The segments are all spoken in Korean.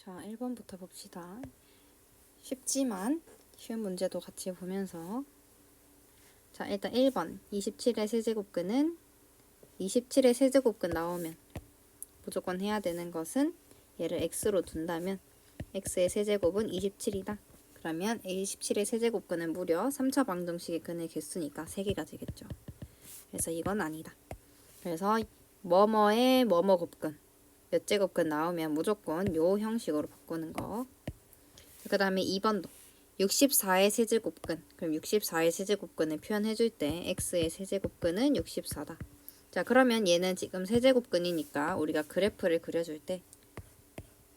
자, 1번부터 봅시다. 쉽지만 쉬운 문제도 같이 보면서 자, 일단 1번 27의 세제곱근은 27의 세제곱근 나오면 무조건 해야 되는 것은 얘를 x로 둔다면 x의 세제곱은 27이다. 그러면 27의 세제곱근은 무려 3차 방정식의 근의 개수니까 3개가 되겠죠. 그래서 이건 아니다. 그래서 뭐뭐의 뭐뭐 곱근 몇 제곱근 나오면 무조건 요 형식으로 바꾸는 거. 그 다음에 2번도 64의 세제곱근. 그럼 64의 세제곱근을 표현해줄 때 x의 세제곱근은 64다. 자, 그러면 얘는 지금 세제곱근이니까 우리가 그래프를 그려줄 때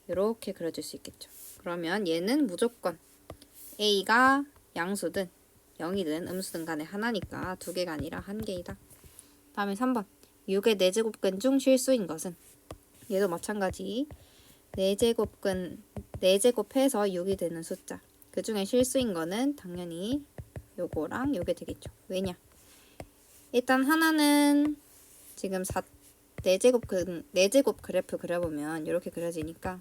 이렇게 그려줄 수 있겠죠. 그러면 얘는 무조건 a가 양수든 0이든 음수든 간에 하나니까 2개가 아니라 1개이다. 다음에 3번 6의 4제곱근 중 실수인 것은 얘도 마찬가지 4제곱근 4제곱해서 6이 되는 숫자 그 중에 실수인 거는 당연히 요거랑 요게 되겠죠. 왜냐? 일단 하나는 지금 4제곱 그래프 그려보면 이렇게 그려지니까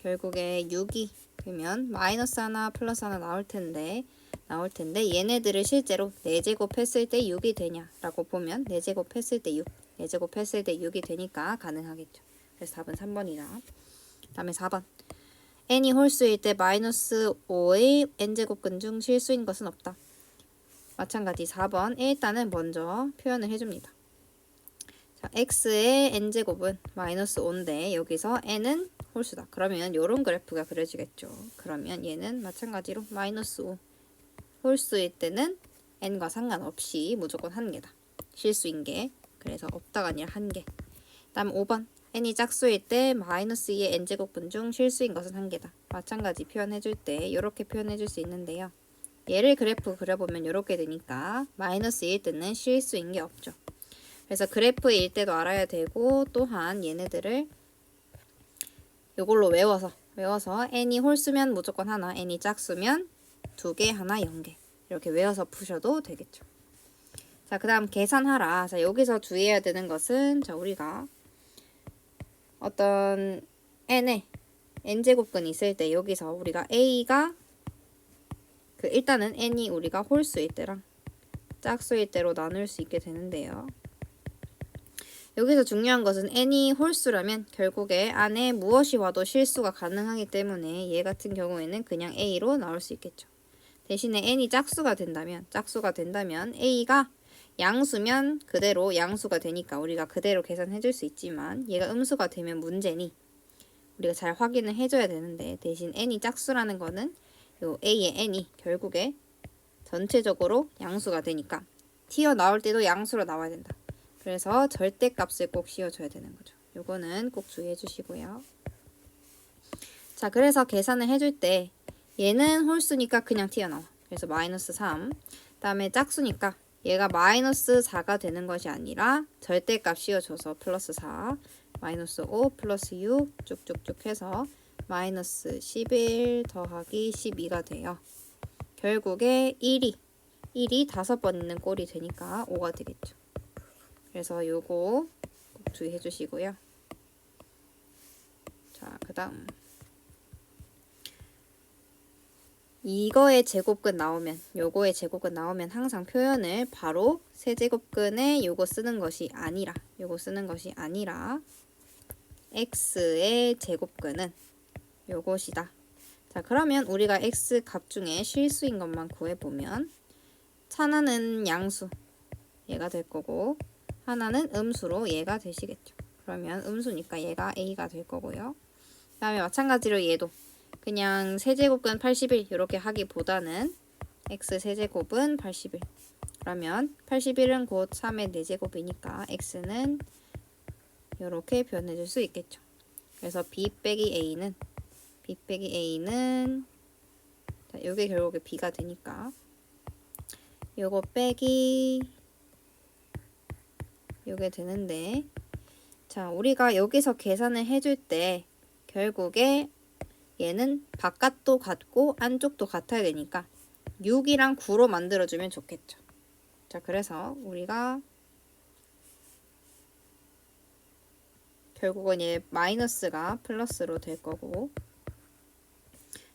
결국에 6이 그러면 마이너스 하나 플러스 하나 나올 텐데 얘네들을 실제로 4제곱 했을 때 6이 되냐라고 보면 4제곱 했을 때 6, 4제곱 했을 때 6이 되니까 가능하겠죠. 그래서 답은 3번이다. 다음에 4번 n이 홀수일 때 마이너스 5의 n제곱근 중 실수인 것은 없다. 마찬가지 4번 일단은 먼저 표현을 해줍니다. 자, x의 n제곱은 마이너스 5인데 여기서 n은 홀수다. 그러면 이런 그래프가 그려지겠죠. 그러면 얘는 마찬가지로 마이너스 5 홀수일 때는 n과 상관없이 무조건 1개다. 실수인 게. 그래서 없다가 아니라 1개. 다음 5번 n이 짝수일 때 마이너스 2의 n제곱분 중 실수인 것은 1개다. 마찬가지 표현해줄 때 이렇게 표현해줄 수 있는데요. 얘를 그래프 그려보면 이렇게 되니까 마이너스 2일 때는 실수인 게 없죠. 그래서 그래프일 때도 알아야 되고 또한 얘네들을 이걸로 외워서 n이 홀수면 무조건 하나, n이 짝수면 2개, 하나, 0개 이렇게 외워서 푸셔도 되겠죠. 자, 그 다음 계산하라. 자, 여기서 주의해야 되는 것은 자, 우리가 어떤 n에 n제곱근이 있을 때 여기서 우리가 a가 일단은 n이 우리가 홀수일 때랑 짝수일 때로 나눌 수 있게 되는데요. 여기서 중요한 것은 n이 홀수라면 결국에 안에 무엇이 와도 실수가 가능하기 때문에 얘 같은 경우에는 그냥 a로 나올 수 있겠죠. 대신에 n이 짝수가 된다면 a가 양수면 그대로 양수가 되니까 우리가 그대로 계산해 줄 수 있지만 얘가 음수가 되면 문제니 우리가 잘 확인을 해줘야 되는데 대신 n이 짝수라는 거는 요 a의 n이 결국에 전체적으로 양수가 되니까 튀어나올 때도 양수로 나와야 된다. 그래서 절대값을 꼭 씌워줘야 되는 거죠. 요거는 꼭 주의해 주시고요. 자, 그래서 계산을 해줄 때 얘는 홀수니까 그냥 튀어나와. 그래서 마이너스 3. 다음에 짝수니까 얘가 마이너스 4가 되는 것이 아니라 절대값 씌워줘서 플러스 4, 마이너스 5, 플러스 6 쭉쭉쭉 해서 마이너스 11 더하기 12가 돼요. 결국에 1이 5번 있는 꼴이 되니까 5가 되겠죠. 그래서 요거 꼭 주의해 주시고요. 자, 그 다음 이거의 제곱근 나오면 요거의 제곱근 나오면 항상 표현을 바로 세제곱근에 요거 쓰는 것이 아니라 x의 제곱근은 요것이다. 자, 그러면 우리가 x 값 중에 실수인 것만 구해보면 하나는 양수 얘가 될 거고 하나는 음수로 얘가 되시겠죠. 그러면 음수니까 얘가 a가 될 거고요. 그 다음에 마찬가지로 얘도 그냥 세제곱근 81 이렇게 하기보다는 x 세제곱은 81 그러면 81은 곧 3의 4제곱이니까 x는 이렇게 표현해 줄 수 있겠죠. 그래서 b 빼기 a는 자, 요게 결국에 b가 되니까 요거 빼기 요게 되는데 자, 우리가 여기서 계산을 해줄 때 결국에 얘는 바깥도 같고 안쪽도 같아야 되니까 6이랑 9로 만들어주면 좋겠죠. 자, 그래서 우리가 결국은 얘 마이너스가 플러스로 될 거고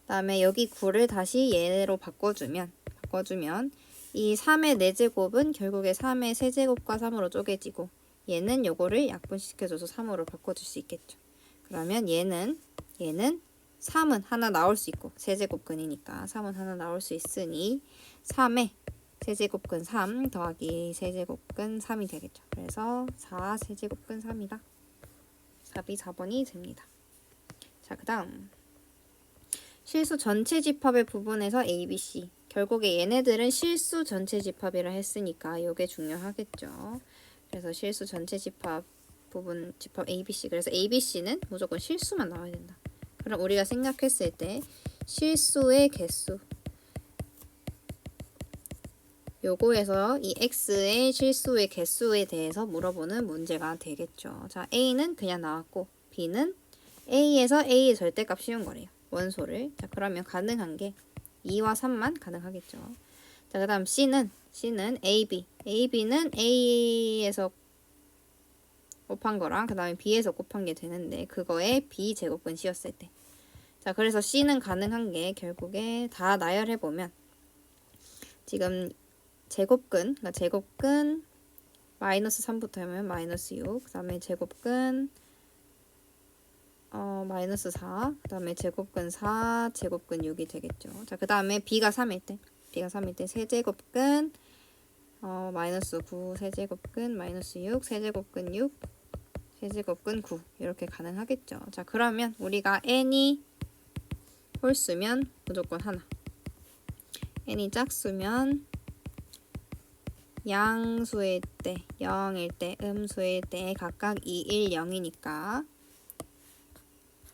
그다음에 여기 9를 다시 얘로 바꿔주면 이 3의 4제곱은 결국에 3의 세제곱과 3으로 쪼개지고 얘는 요거를 약분시켜줘서 3으로 바꿔줄 수 있겠죠. 그러면 얘는 3은 하나 나올 수 있고 세제곱근이니까 3은 하나 나올 수 있으니 3의 세제곱근 3 더하기 세제곱근 3이 되겠죠. 그래서 4 세제곱근 3이다. 답이 4번이 됩니다. 자, 그 다음 실수 전체 집합의 부분에서 A, B, C. 결국에 얘네들은 실수 전체 집합이라 했으니까 이게 중요하겠죠. 그래서 실수 전체 집합 부분 집합 A, B, C. 그래서 A, B, C는 무조건 실수만 나와야 된다. 그럼 우리가 생각했을 때 실수의 개수 요거에서 이 X의 실수의 개수에 대해서 물어보는 문제가 되겠죠. 자, A는 그냥 나왔고 B는 A에서 A의 절대값 씌운 거래요. 원소를. 자, 그러면 가능한 게 2와 3만 가능하겠죠. 자, 그 다음 C는 AB. AB는 A에서 곱한 거랑 그 다음에 B에서 곱한 게 되는데 그거에 B 제곱근 씌웠을 때. 자, 그래서 C는 가능한 게 결국에 다 나열해보면 지금 제곱근, 그러니까 제곱근 마이너스 3부터 하면 마이너스 6, 그 다음에 제곱근 마이너스 4, 그 다음에 제곱근 4, 제곱근 6이 되겠죠. 자, 그 다음에 B가 3일 때 세제곱근 마이너스 9, 세제곱근 마이너스 6, 세제곱근 6, 세제곱근 9 이렇게 가능하겠죠. 자, 그러면 우리가 n이 홀수면 무조건 하나, n이 짝수면 양수일 때 0일 때 음수일 때 각각 2, 1, 0이니까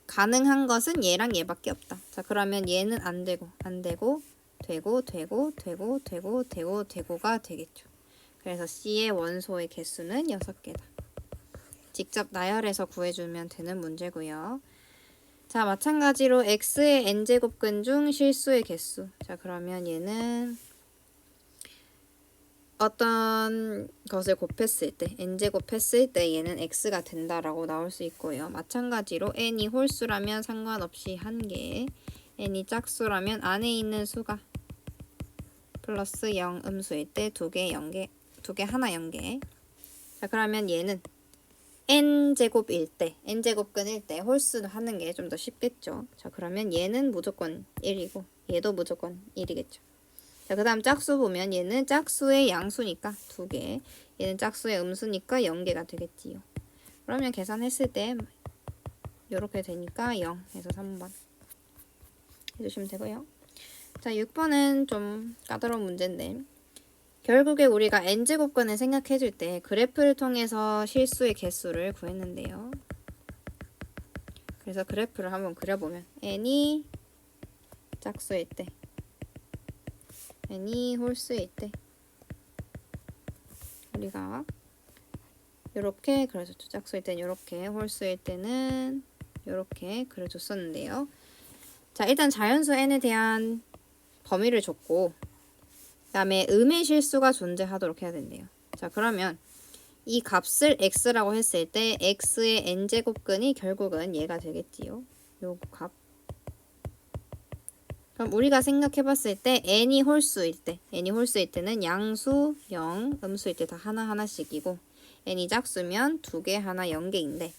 가능한 것은 얘랑 얘밖에 없다. 자, 그러면 얘는 안 되고가 되겠죠. 그래서 C의 원소의 개수는 6개다. 직접 나열해서 구해주면 되는 문제고요. 자, 마찬가지로 X의 n제곱근 중 실수의 개수. 자, 그러면 얘는 어떤 것을 곱했을 때 n제곱 했을 때 얘는 x가 된다라고 나올 수 있고요. 마찬가지로 n이 홀수라면 상관없이 1개, n이 짝수라면 안에 있는 수가 플러스 0 음수일 때 2개, 0개, 2개, 하나 0개. 자, 그러면 얘는 n제곱일 때, n제곱근일 때 홀수를 하는 게 좀 더 쉽겠죠. 자, 그러면 얘는 무조건 1이고 얘도 무조건 1이겠죠. 자, 그 다음 짝수 보면 얘는 짝수의 양수니까 2개, 얘는 짝수의 음수니까 0개가 되겠지요. 그러면 계산했을 때 이렇게 되니까 0 해서 3번 해주시면 되고요. 자, 6번은 좀 까다로운 문제인데 결국에 우리가 n제곱근을 생각해줄 때 그래프를 통해서 실수의 개수를 구했는데요. 그래서 그래프를 한번 그려보면 n이 짝수일 때 n이 홀수일 때 우리가 이렇게 그려줬죠. 짝수일 때는 이렇게, 홀수일 때는 이렇게 그려줬었는데요. 자, 일단 자연수 n에 대한 범위를 줬고 그 다음에 음의 실수가 존재하도록 해야 된대요. 자, 그러면 이 값을 x라고 했을 때 x의 n제곱근이 결국은 얘가 되겠지요. 요 값. 그럼 우리가 생각해봤을 때 n이 홀수일 때는 양수 0, 음수일 때 다 하나하나씩이고 n이 짝수면 2개, 하나 0개인데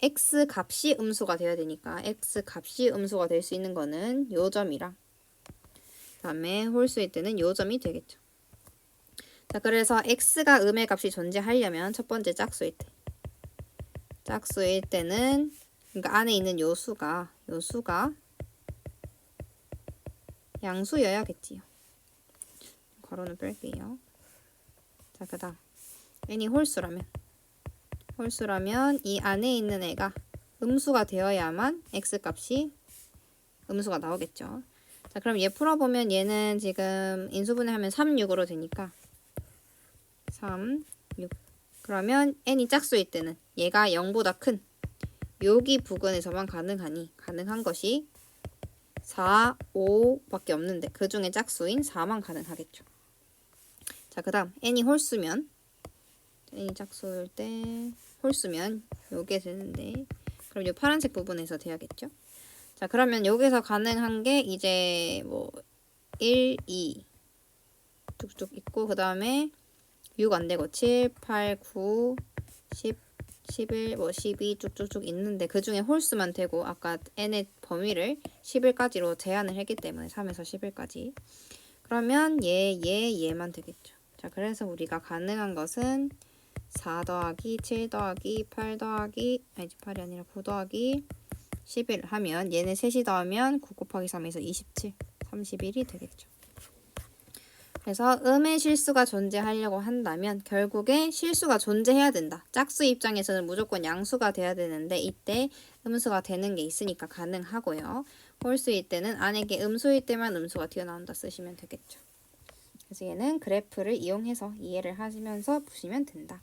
x 값이 음수가 되어야 되니까 x 값이 음수가 될 수 있는 거는 요 점이랑 그 다음에 홀수일 때는 요 점이 되겠죠. 자, 그래서 x가 음의 값이 존재하려면 첫 번째 짝수일 때는 그러니까 안에 있는 요 수가 양수여야겠지요. 괄호는 뺄게요. 자, 그 다음 n이 홀수라면 이 안에 있는 애가 음수가 되어야만 x값이 음수가 나오겠죠. 자, 그럼 얘 풀어보면 얘는 지금 인수분해하면 3, 6으로 되니까 3, 6 그러면 n이 짝수일 때는 얘가 0보다 큰 여기 부근에서만 가능한 것이 4, 5밖에 없는데 그 중에 짝수인 4만 가능하겠죠. 자, 그 다음 n이 홀수면 n이 짝수일 때 홀수면 요게 되는데 그럼 요 파란색 부분에서 돼야겠죠. 자, 그러면 여기서 가능한 게 이제 뭐 1, 2 쭉쭉 있고 그 다음에 6 안 되고 7, 8, 9, 10, 11, 뭐 12 쭉쭉쭉 있는데 그 중에 홀수만 되고 아까 n의 범위를 11까지로 제한을 했기 때문에 3에서 11까지. 그러면 얘만 되겠죠. 자, 그래서 우리가 가능한 것은 4 더하기 7 더하기 8 더하기 아니 8이 아니라 9 더하기 11 하면 얘네 셋이 더하면 9 곱하기 3에서 27, 31이 되겠죠. 그래서 음의 실수가 존재하려고 한다면 결국에 실수가 존재해야 된다. 짝수 입장에서는 무조건 양수가 돼야 되는데 이때 음수가 되는 게 있으니까 가능하고요. 홀수일 때는 안에게 음수일 때만 음수가 튀어나온다 쓰시면 되겠죠. 그래서 얘는 그래프를 이용해서 이해를 하시면서 푸시면 된다.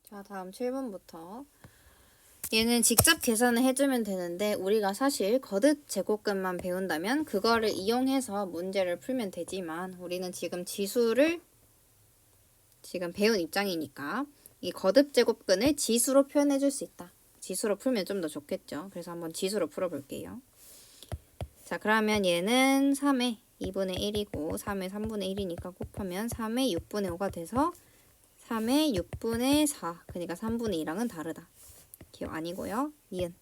자, 다음 7번부터 얘는 직접 계산을 해주면 되는데 우리가 사실 거듭 제곱근만 배운다면 그거를 이용해서 문제를 풀면 되지만 우리는 지금 지수를 지금 배운 입장이니까 이 거듭 제곱근을 지수로 표현해 줄 수 있다. 지수로 풀면 좀 더 좋겠죠. 그래서 한번 지수로 풀어볼게요. 자, 그러면 얘는 3의 2분의 1이고 3의 3분의 1이니까 곱하면 3의 6분의 5가 돼서 3의 6분의 4 그러니까 3분의 2랑은 다르다. 기억 아니고요. 니은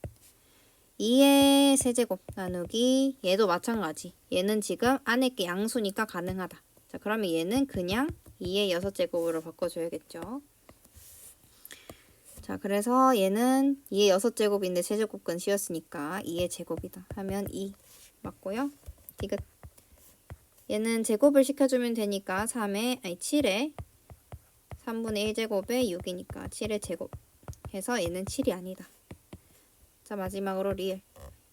2의 세제곱 나누기 얘도 마찬가지. 얘는 지금 안에 게 양수니까 가능하다. 자, 그러면 얘는 그냥 2의 6제곱으로 바꿔줘야겠죠. 자, 그래서 얘는 2의 6제곱인데 세제곱근 씌웠으니까 2의 제곱이다 하면 2 맞고요. 디귿 얘는 제곱을 시켜주면 되니까 7의 3분의 1제곱에 6이니까 7의 제곱 해서 얘는 7이 아니다. 자, 마지막으로 리을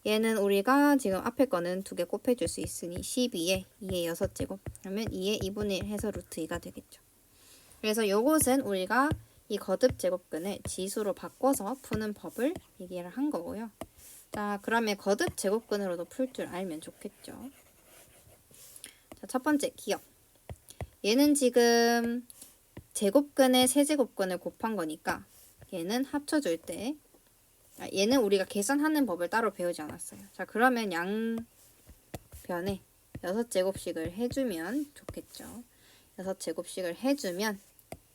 얘는 우리가 지금 앞에 거는 두 개 곱해줄 수 있으니 12에 2의 6제곱 그러면 2의 2분의 1 해서 루트 2가 되겠죠. 그래서 요것은 우리가 이 거듭 제곱근을 지수로 바꿔서 푸는 법을 얘기를 한 거고요. 자, 그러면 거듭 제곱근으로도 풀 줄 알면 좋겠죠. 자, 첫 번째 기억 얘는 지금 제곱근에 세제곱근을 곱한 거니까 얘는 합쳐줄 때 얘는 우리가 계산하는 법을 따로 배우지 않았어요. 자, 그러면 양변에 6제곱씩을 해주면 좋겠죠. 6제곱씩을 해주면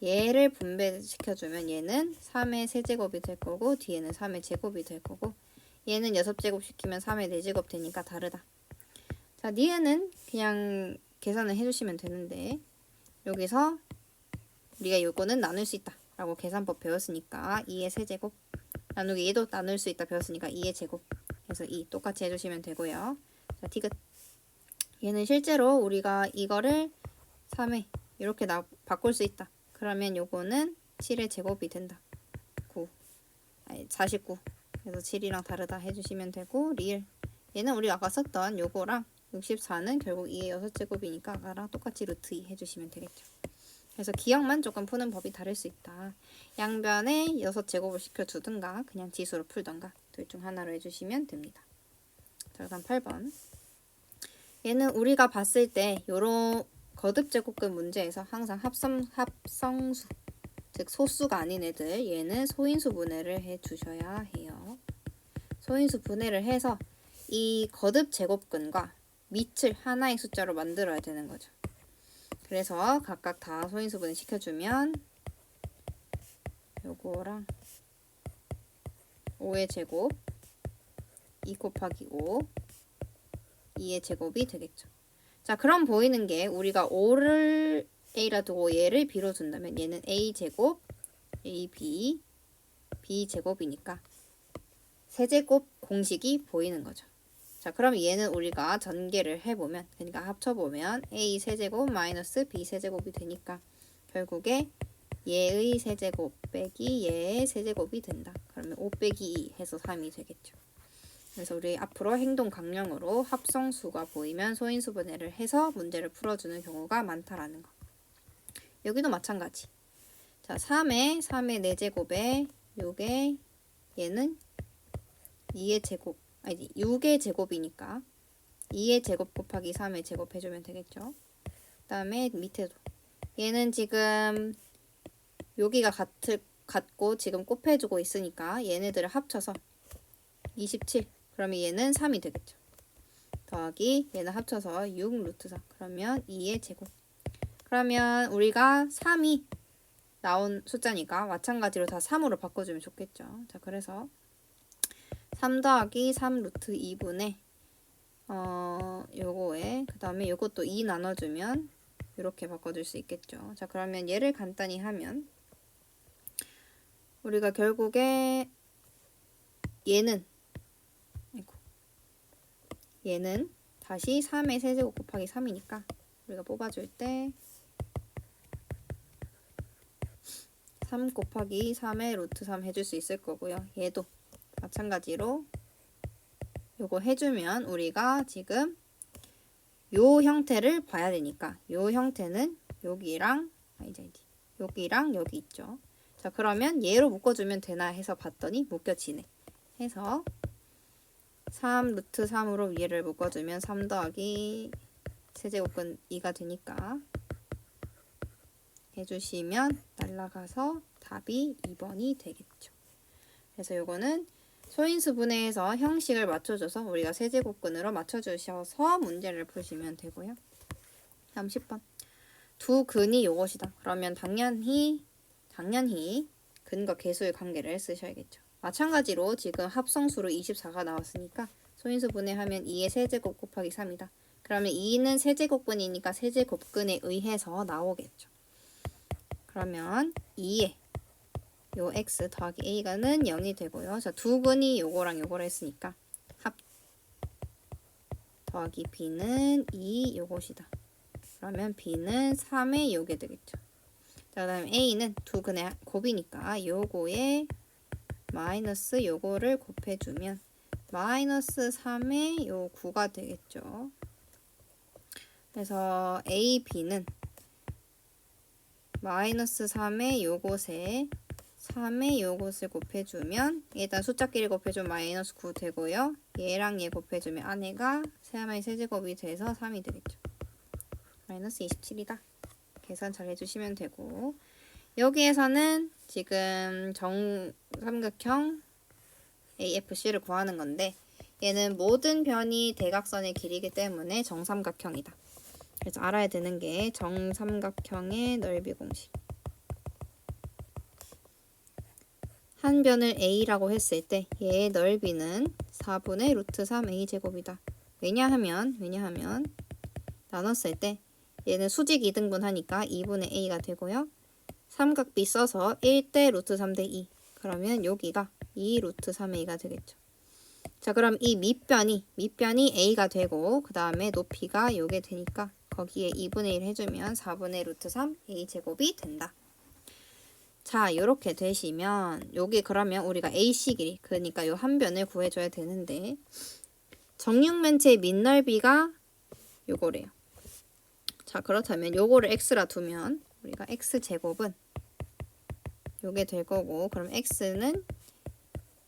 얘를 분배시켜주면 얘는 3의 세제곱이 될 거고 뒤에는 3의 제곱이 될 거고 얘는 6제곱 시키면 3의 4제곱 되니까 다르다. 자, 니은은 그냥 계산을 해주시면 되는데 여기서 우리가 요거는 나눌 수 있다 라고 계산법 배웠으니까 2의 세제곱 나누기 얘도 나눌 수 있다 배웠으니까 2의 제곱 해서 2 똑같이 해주시면 되고요. 자, 디귿 얘는 실제로 우리가 이거를 3에 이렇게 바꿀 수 있다. 그러면 요거는 7의 제곱이 된다. 49 그래서 7이랑 다르다 해주시면 되고 리을 얘는 우리가 아까 썼던 요거랑 64는 결국 2의 6제곱이니까 아까랑 똑같이 루트 2 해주시면 되겠죠. 그래서 기억만 조금 푸는 법이 다를 수 있다. 양변에 6제곱을 시켜주든가 그냥 지수로 풀던가 둘 중 하나로 해주시면 됩니다. 자, 그다음 8번 얘는 우리가 봤을 때 요런 거듭 제곱근 문제에서 항상 합성수 즉 소수가 아닌 애들 얘는 소인수 분해를 해주셔야 해요. 소인수 분해를 해서 이 거듭 제곱근과 밑을 하나의 숫자로 만들어야 되는 거죠. 그래서 각각 다 소인수 분해 시켜주면 요거랑 5의 제곱 2 곱하기 5 2의 제곱이 되겠죠. 자, 그럼 보이는 게 우리가 5를 A라 두고 얘를 B로 둔다면 얘는 A제곱 AB B제곱이니까 세제곱 공식이 보이는 거죠. 자, 그럼 얘는 우리가 전개를 해보면 그러니까 합쳐보면 A 세제곱 마이너스 B 세제곱이 되니까 결국에 얘의 세제곱 빼기 얘의 세제곱이 된다. 그러면 5 빼기 2 해서 3이 되겠죠. 그래서 우리 앞으로 행동 강령으로 합성수가 보이면 소인수 분해를 해서 문제를 풀어주는 경우가 많다라는 거. 여기도 마찬가지. 자, 3의 4제곱에 6의 얘는 2의 제곱 아니 6의 제곱이니까 2의 제곱 곱하기 3의 제곱 해주면 되겠죠. 그 다음에 밑에도 얘는 지금 여기가 같고 지금 곱해주고 있으니까 얘네들을 합쳐서 27 그러면 얘는 3이 되겠죠. 더하기 얘는 합쳐서 6 루트 3. 그러면 2의 제곱. 그러면 우리가 3이 나온 숫자니까 마찬가지로 다 3으로 바꿔주면 좋겠죠. 자, 그래서 3 더하기 3 루트 2분의 요거에 그 다음에 요것도 2 나눠주면 이렇게 바꿔줄 수 있겠죠. 자, 그러면 얘를 간단히 하면 우리가 결국에 얘는 다시 3의 세제곱 곱하기 3이니까 우리가 뽑아줄 때 3 곱하기 3의 루트 3 해줄 수 있을 거고요. 얘도 마찬가지로 요거 해주면 우리가 지금 요 형태를 봐야 되니까 요 형태는 여기랑 여기랑 여기 있죠. 자, 그러면 얘로 묶어주면 되나 해서 봤더니 묶여지네. 해서 3 루트 3으로 위를 묶어주면 3 더하기 세제곱근 2가 되니까 해주시면 날라가서 답이 2번이 되겠죠. 그래서 요거는 소인수 분해해서 형식을 맞춰줘서 우리가 세제곱근으로 맞춰주셔서 문제를 푸시면 되고요. 다음 10번. 두 근이 요것이다. 그러면 당연히 근과 개수의 관계를 쓰셔야겠죠. 마찬가지로 지금 합성수로 24가 나왔으니까 소인수 분해하면 2의 세제곱 곱하기 3이다. 그러면 2는 세제곱근이니까 세제곱근에 의해서 나오겠죠. 그러면 2에 요 x 더하기 a가는 0이 되고요. 자, 두 근이 요거랑 요거를 했으니까 합 더하기 b는 2 요것이다. 그러면 b는 3의 요게 되겠죠. 자, 그 다음에 a는 두 근의 곱이니까 요거에 마이너스 요거를 곱해주면 마이너스 3의 요 9가 되겠죠. 그래서 a, b는 마이너스 3의 요것에 3의 요것을 곱해주면 일단 숫자끼리 곱해주면 마이너스 9 되고요. 얘랑 얘 곱해주면 안에가 3의 세제곱이 돼서 3이 되겠죠. 마이너스 27이다. 계산 잘 해주시면 되고 여기에서는 지금 정삼각형 AFC를 구하는 건데 얘는 모든 변이 대각선의 길이기 때문에 정삼각형이다. 그래서 알아야 되는 게 정삼각형의 넓이 공식. 한 변을 A라고 했을 때 얘의 넓이는 4분의 루트 3A 제곱이다. 왜냐하면 나눴을 때 얘는 수직 2등분 하니까 2분의 A가 되고요. 삼각비 써서 1대 루트 3대 2. 그러면 여기가 2 루트 3A가 되겠죠. 자, 그럼 이 밑변이 A가 되고 그 다음에 높이가 요게 되니까 거기에 2분의 1 해주면 4분의 루트 3 A 제곱이 된다. 자, 요렇게 되시면 여기 그러면 우리가 AC 길이 그러니까 요 한 변을 구해줘야 되는데 정육면체의 밑넓이가 요거래요. 자, 그렇다면 요거를 x라 두면 우리가 x 제곱은 요게 될 거고 그럼 x는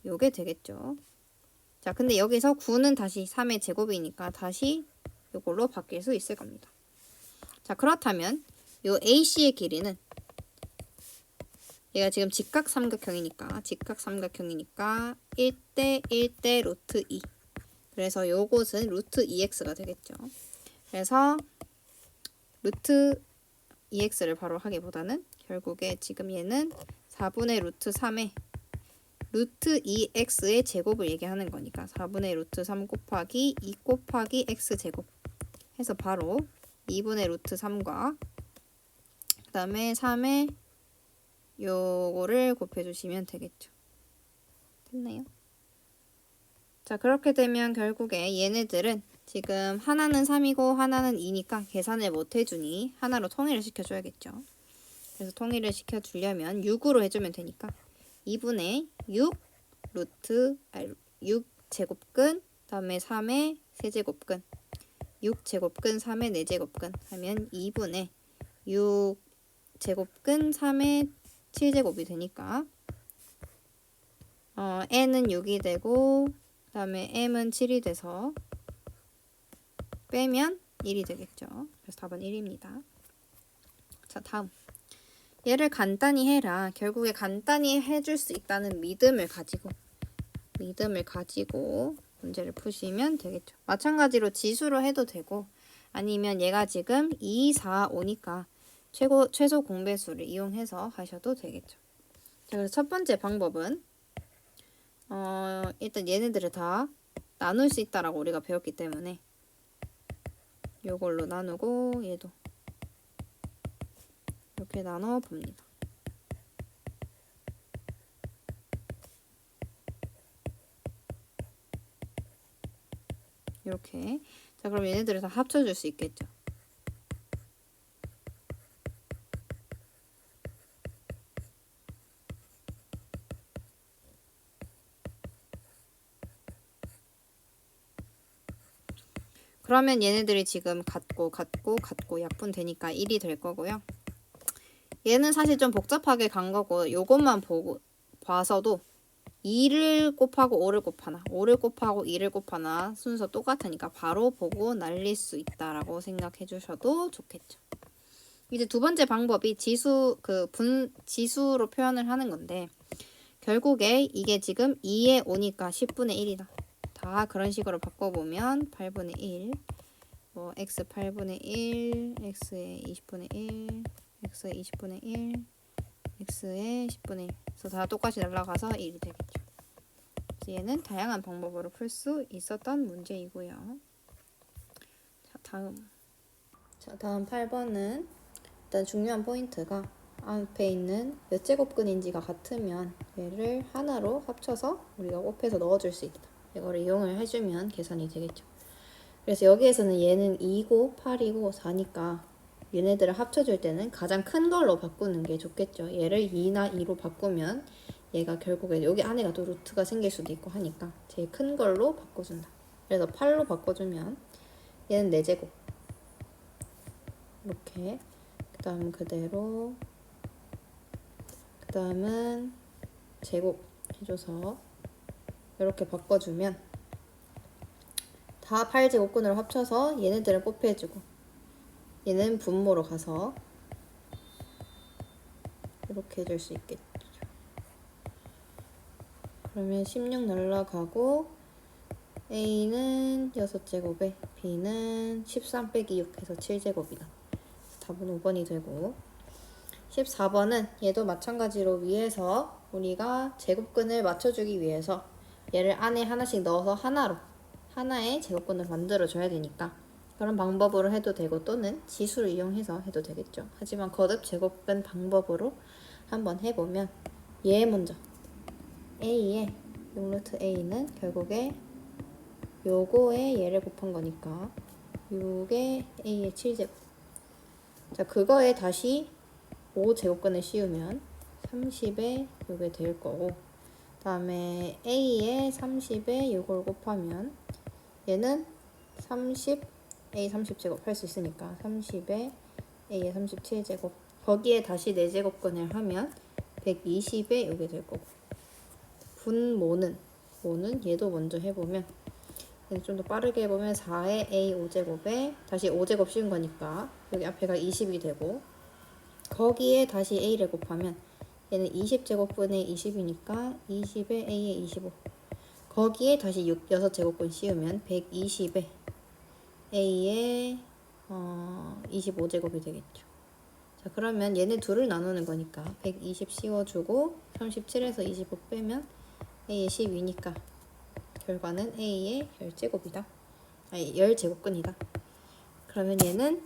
요게 되겠죠. 자, 근데 여기서 9는 다시 3의 제곱이니까 다시 요걸로 바뀔 수 있을 겁니다. 자, 그렇다면 요 AC의 길이는 얘가 지금 직각삼각형이니까 1대 1대 루트 2. 그래서 요것은 루트 2x가 되겠죠. 그래서 루트 2x를 바로 하기보다는 결국에 지금 얘는 4분의 루트 3에 루트 2x의 제곱을 얘기하는 거니까 4분의 루트 3 곱하기 2 곱하기 x 제곱 해서 바로 2분의 루트 3과 그 다음에 3의 요거를 곱해주시면 되겠죠. 됐나요? 자, 그렇게 되면 결국에 얘네들은 지금 하나는 3이고 하나는 2니까 계산을 못 해주니 하나로 통일을 시켜줘야겠죠. 그래서 통일을 시켜주려면 6으로 해주면 되니까 2분의 6 제곱근 다음에 3의 세제곱근 6 제곱근 3의 4제곱근 하면 2분의 6 제곱근 3의 7제곱이 되니까 n은 6이 되고 그 다음에 m은 7이 돼서 빼면 1이 되겠죠. 그래서 답은 1입니다. 자, 다음 얘를 간단히 해라. 결국에 간단히 해줄 수 있다는 믿음을 가지고 문제를 푸시면 되겠죠. 마찬가지로 지수로 해도 되고 아니면 얘가 지금 2, 4, 5니까 최소 공배수를 이용해서 하셔도 되겠죠. 자, 그래서 첫 번째 방법은 일단 얘네들을 다 나눌 수 있다라고 우리가 배웠기 때문에 요걸로 나누고 얘도 이렇게 나눠 봅니다. 이렇게. 자, 그럼 얘네들을 다 합쳐줄 수 있겠죠. 그러면 얘네들이 지금 같고 약분되니까 1이 될 거고요. 얘는 사실 좀 복잡하게 간 거고 요것만 봐서도 2를 곱하고 5를 곱하나 5를 곱하고 2를 곱하나 순서 똑같으니까 바로 보고 날릴 수 있다라고 생각해 주셔도 좋겠죠. 이제 두 번째 방법이 지수로 표현을 하는 건데 결국에 이게 지금 2에 5니까 10분의 1이다. 다 그런 식으로 바꿔보면 8분의 1, 뭐 x 8분의 1, x의 20분의 1, x의 20분의 1, x의 10분의 1. 그래서 다 똑같이 날라가서 1이 되겠죠. 얘는 다양한 방법으로 풀 수 있었던 문제이고요. 자, 다음 8번은 일단 중요한 포인트가 앞에 있는 몇 제곱근인지가 같으면 얘를 하나로 합쳐서 우리가 곱해서 넣어줄 수 있다. 이거를 이용을 해주면 계산이 되겠죠. 그래서 여기에서는 얘는 2고 8이고 4니까 얘네들을 합쳐줄 때는 가장 큰 걸로 바꾸는 게 좋겠죠. 얘를 2나 2로 바꾸면 얘가 결국에 여기 안에가 또 루트가 생길 수도 있고 하니까 제일 큰 걸로 바꿔준다. 그래서 8로 바꿔주면 얘는 4제곱 이렇게 그 다음 그대로 그 다음은 제곱 해줘서 이렇게 바꿔주면 다 8제곱근으로 합쳐서 얘네들을 곱해주고 얘는 분모로 가서 이렇게 해줄 수 있겠죠. 그러면 16 날라가고 A는 6제곱에 B는 13 빼기 6 해서 7제곱이다. 답은 5번이 되고 14번은 얘도 마찬가지로 위에서 우리가 제곱근을 맞춰주기 위해서 얘를 안에 하나씩 넣어서 하나의 제곱근을 만들어줘야 되니까 그런 방법으로 해도 되고 또는 지수를 이용해서 해도 되겠죠. 하지만 거듭 제곱근 방법으로 한번 해보면 얘 먼저 A의 6루트 A는 결국에 요거에 얘를 곱한 거니까 6에 A의 7제곱. 자, 그거에 다시 5제곱근을 씌우면 30에 요게 될 거고 다음에 A에 30에 요걸 곱하면 얘는 30, A 30제곱 할 수 있으니까 30에 A에 37제곱 거기에 다시 4제곱근을 하면 120에 요게 될 거고 분모는 얘도 먼저 해보면 얘는 좀 더 빠르게 해보면 4에 A 5제곱에 다시 5제곱 씌운 거니까 여기 앞에가 20이 되고 거기에 다시 A를 곱하면 얘는 20제곱분의 20이니까 20에 A에 25 거기에 다시 6제곱분 씌우면 120에 A에 25제곱이 되겠죠. 자, 그러면 얘네 둘을 나누는 거니까 120 씌워주고 37에서 25 빼면 A에 12니까 결과는 A의 10제곱이다. 아니 10제곱근이다. 그러면 얘는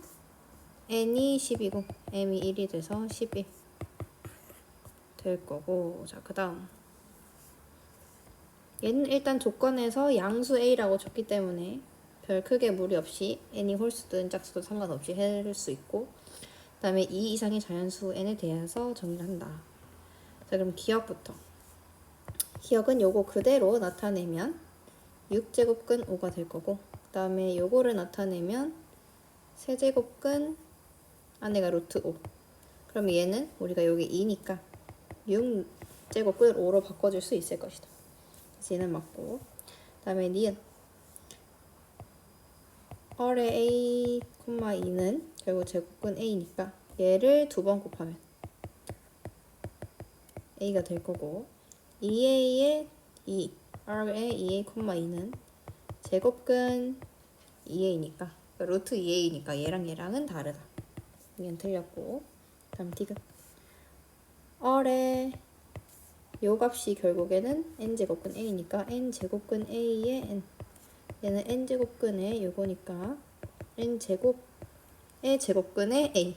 N이 10이고 M이 1이 돼서 11 될 거고 자, 그 다음 얘는 일단 조건에서 양수 A라고 줬기 때문에 별 크게 무리 없이 N이 홀수든 짝수든 상관없이 할 수 있고 그 다음에 2 이상의 자연수 N에 대해서 정의를 한다. 자, 그럼 기억부터 기억은 요거 그대로 나타내면 6제곱근 5가 될 거고 그 다음에 요거를 나타내면 세제곱근 안에가 루트 5 그러면 얘는 우리가 여기 2니까 6제곱근 5로 바꿔줄 수 있을 것이다. 그래서 얘는 맞고 그 다음에 니은 R의 A, 2는 결국 제곱근 A니까 얘를 2번 곱하면 A가 될 거고 2A의 2, R의 2A, 2는 제곱근 2a니까 루트 2a니까 얘랑 얘랑은 다르다. 이건 틀렸고. 다음 디귿. 어의 요 값이 결국에는 n제곱근 a니까 n제곱근 a의 n. 얘는 n제곱근의 요거니까 n제곱의 제곱근의 a.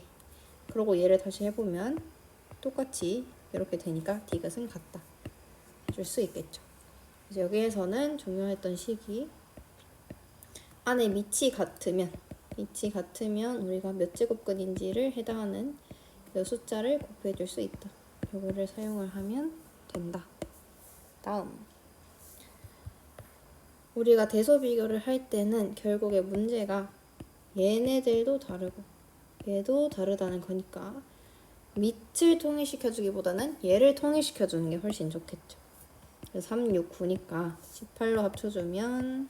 그리고 얘를 다시 해보면 똑같이 이렇게 되니까 디귿은 같다. 해줄 수 있겠죠. 그래서 여기에서는 중요했던 식이 안에 밑이 같으면 우리가 몇 제곱근인지를 해당하는 이 숫자를 곱해줄 수 있다. 이거를 사용을 하면 된다. 다음 우리가 대소 비교를 할 때는 결국에 문제가 얘네들도 다르고 얘도 다르다는 거니까 밑을 통일시켜주기보다는 얘를 통일시켜주는 게 훨씬 좋겠죠. 3, 6, 9니까 18로 합쳐주면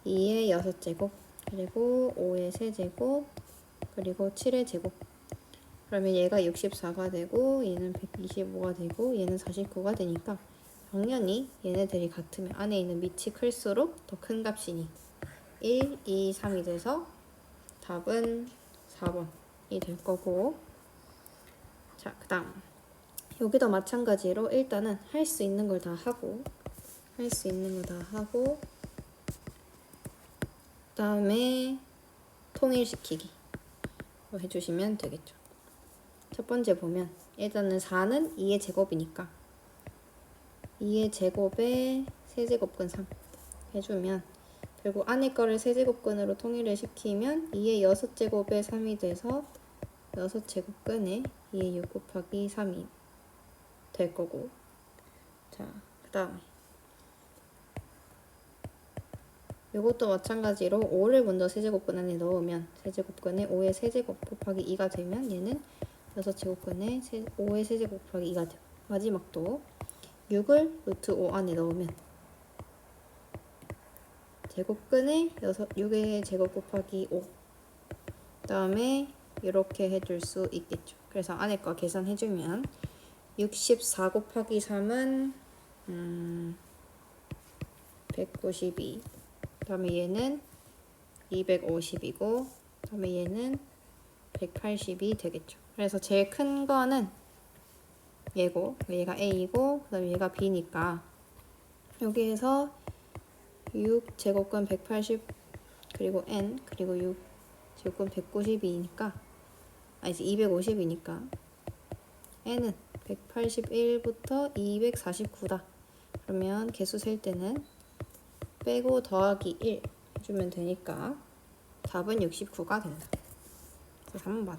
2의 6제곱 그리고 5의 3제곱 그리고 7의 제곱. 그러면 얘가 64가 되고 얘는 125가 되고 얘는 49가 되니까 당연히 얘네들이 같으면 안에 있는 밑이 클수록 더 큰 값이니 1, 2, 3이 돼서 답은 4번이 될 거고. 자, 그 다음 여기도 마찬가지로 일단은 할 수 있는 걸 다 하고 그 다음에 통일시키기 해주시면 되겠죠. 첫 번째 보면 일단은 4는 2의 제곱이니까 2의 제곱에 세제곱근 3 해주면 결국 안에 거를 세제곱근으로 통일을 시키면 2의 6제곱에 3이 돼서 6제곱근에 2의 6 곱하기 3이 될 거고. 자, 그 다음에 이것도 마찬가지로 5를 먼저 세제곱근 안에 넣으면 세제곱근에 5의 세제곱 곱하기 2가 되면 얘는 6제곱근에 5의 세제곱 곱하기 2가 돼요. 마지막도 6을 루트 5 안에 넣으면 제곱근에 6의 제곱 곱하기 5. 그 다음에 이렇게 해줄 수 있겠죠. 그래서 안에 거 계산해주면 64 곱하기 3은 192. 그 다음에 얘는 250이고 그 다음에 얘는 180이 되겠죠. 그래서 제일 큰 거는 얘고 얘가 A이고 그 다음에 얘가 B니까 여기에서 6제곱근 180 그리고 N 그리고 6제곱근 192니까 아니지 250이니까 N은 181부터 249다. 그러면 개수 셀 때는 빼고 더하기 1 해주면 되니까 답은 69가 된다. 그래서 3번.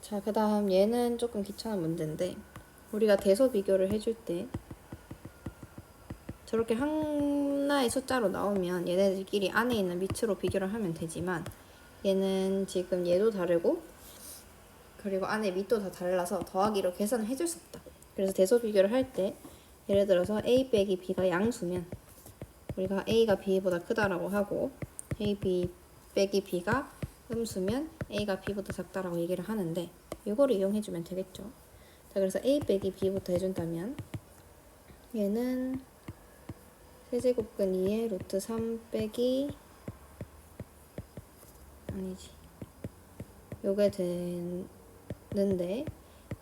자, 그 다음 얘는 조금 귀찮은 문제인데 우리가 대소 비교를 해줄 때 저렇게 하나의 숫자로 나오면 얘네들끼리 안에 있는 밑으로 비교를 하면 되지만 얘는 지금 얘도 다르고 그리고 안에 밑도 다 달라서 더하기로 계산을 해줄 수 없다. 그래서 대소 비교를 할 때 예를 들어서 A 빼기 B가 양수면 우리가 A가 B보다 크다라고 하고 A, B 빼기 B가 음수면 A가 B보다 작다라고 얘기를 하는데 이거를 이용해주면 되겠죠. 자, 그래서 A 빼기 B부터 해준다면 얘는 세제곱근 2에 루트 3 빼기 아니지 요게 되는데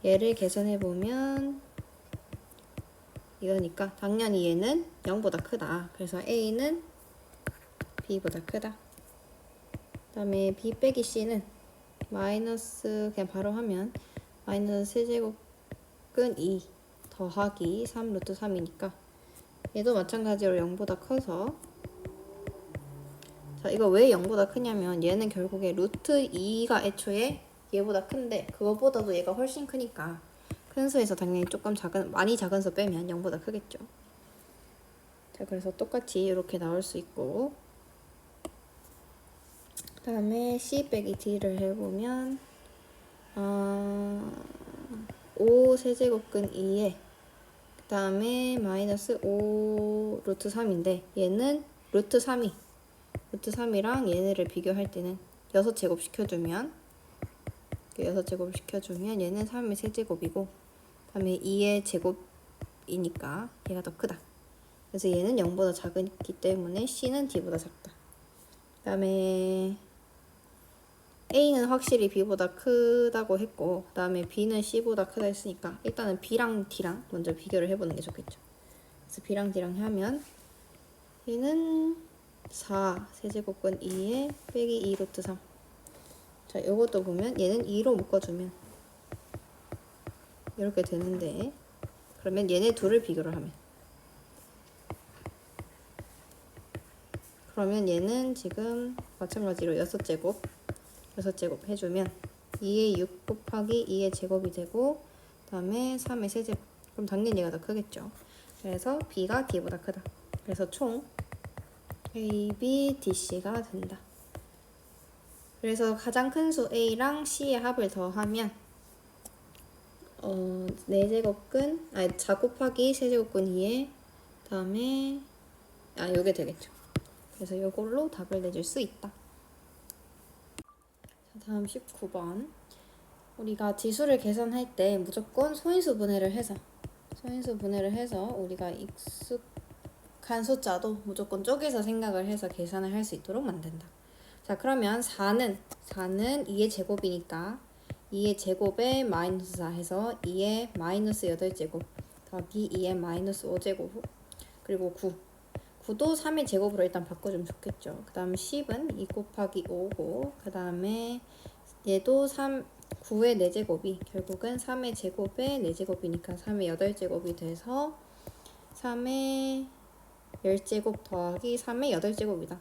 얘를 계산해보면 이러니까 당연히 얘는 0보다 크다. 그래서 A는 B보다 크다. 그 다음에 B 빼기 C는 마이너스 그냥 바로 하면 마이너스 세제곱근 2 더하기 3 루트 3이니까 얘도 마찬가지로 0보다 커서 자 이거 왜 0보다 크냐면 얘는 결국에 루트 2가 애초에 얘보다 큰데 그거보다도 얘가 훨씬 크니까 큰 수에서 당연히 조금 많이 작은 수 빼면 0보다 크겠죠. 자 그래서 똑같이 이렇게 나올 수 있고 그 다음에 C 빼기 D를 해보면 5 세제곱근 2에 그 다음에 마이너스 5 루트 3인데 얘는 루트 3이랑 얘네를 비교할 때는 6제곱 시켜주면 6제곱 시켜주면 얘는 3의 세제곱이고 그 다음에 2의 제곱이니까 얘가 더 크다. 그래서 얘는 0보다 작기 때문에 C는 D보다 작다. 그 다음에 A는 확실히 B보다 크다고 했고, 그 다음에 B는 C보다 크다 했으니까 일단은 B랑 D랑 먼저 비교를 해보는 게 좋겠죠. 그래서 B랑 D랑 하면 얘는 4 세제곱근 2에 빼기 2 루트 3. 자, 요것도 보면 얘는 2로 묶어주면 이렇게 되는데, 그러면 얘네 둘을 비교를 하면, 그러면 얘는 지금 마찬가지로 6제곱 해주면 2의 6 곱하기 2의 제곱이 되고, 그 다음에 3의 세제곱. 그럼 당연히 얘가 더 크겠죠. 그래서 B가 D보다 크다. 그래서 총 A, B, D, C가 된다. 그래서 가장 큰 수 A랑 C의 합을 더하면 4제곱근, 4 곱하기 세제곱근 2에 다음에 요게 되겠죠. 그래서 이걸로 답을 내줄 수 있다. 자, 다음 19번. 우리가 지수를 계산할 때 무조건 소인수 분해를 해서 우리가 익숙한 숫자도 무조건 쪼개서 생각을 해서 계산을 할 수 있도록 만든다. 자, 그러면 4는 2의 제곱이니까 2의 제곱에 마이너스 4 해서 2의 마이너스 8제곱 더하기 2의 마이너스 5제곱, 그리고 9도 3의 제곱으로 일단 바꿔주면 좋겠죠. 그 다음 10은 2 곱하기 5고, 그 다음에 얘도 9의 4제곱이 결국은 3의 제곱에 4제곱이니까 3의 8제곱이 돼서 3의 10제곱 더하기 3의 8제곱이다.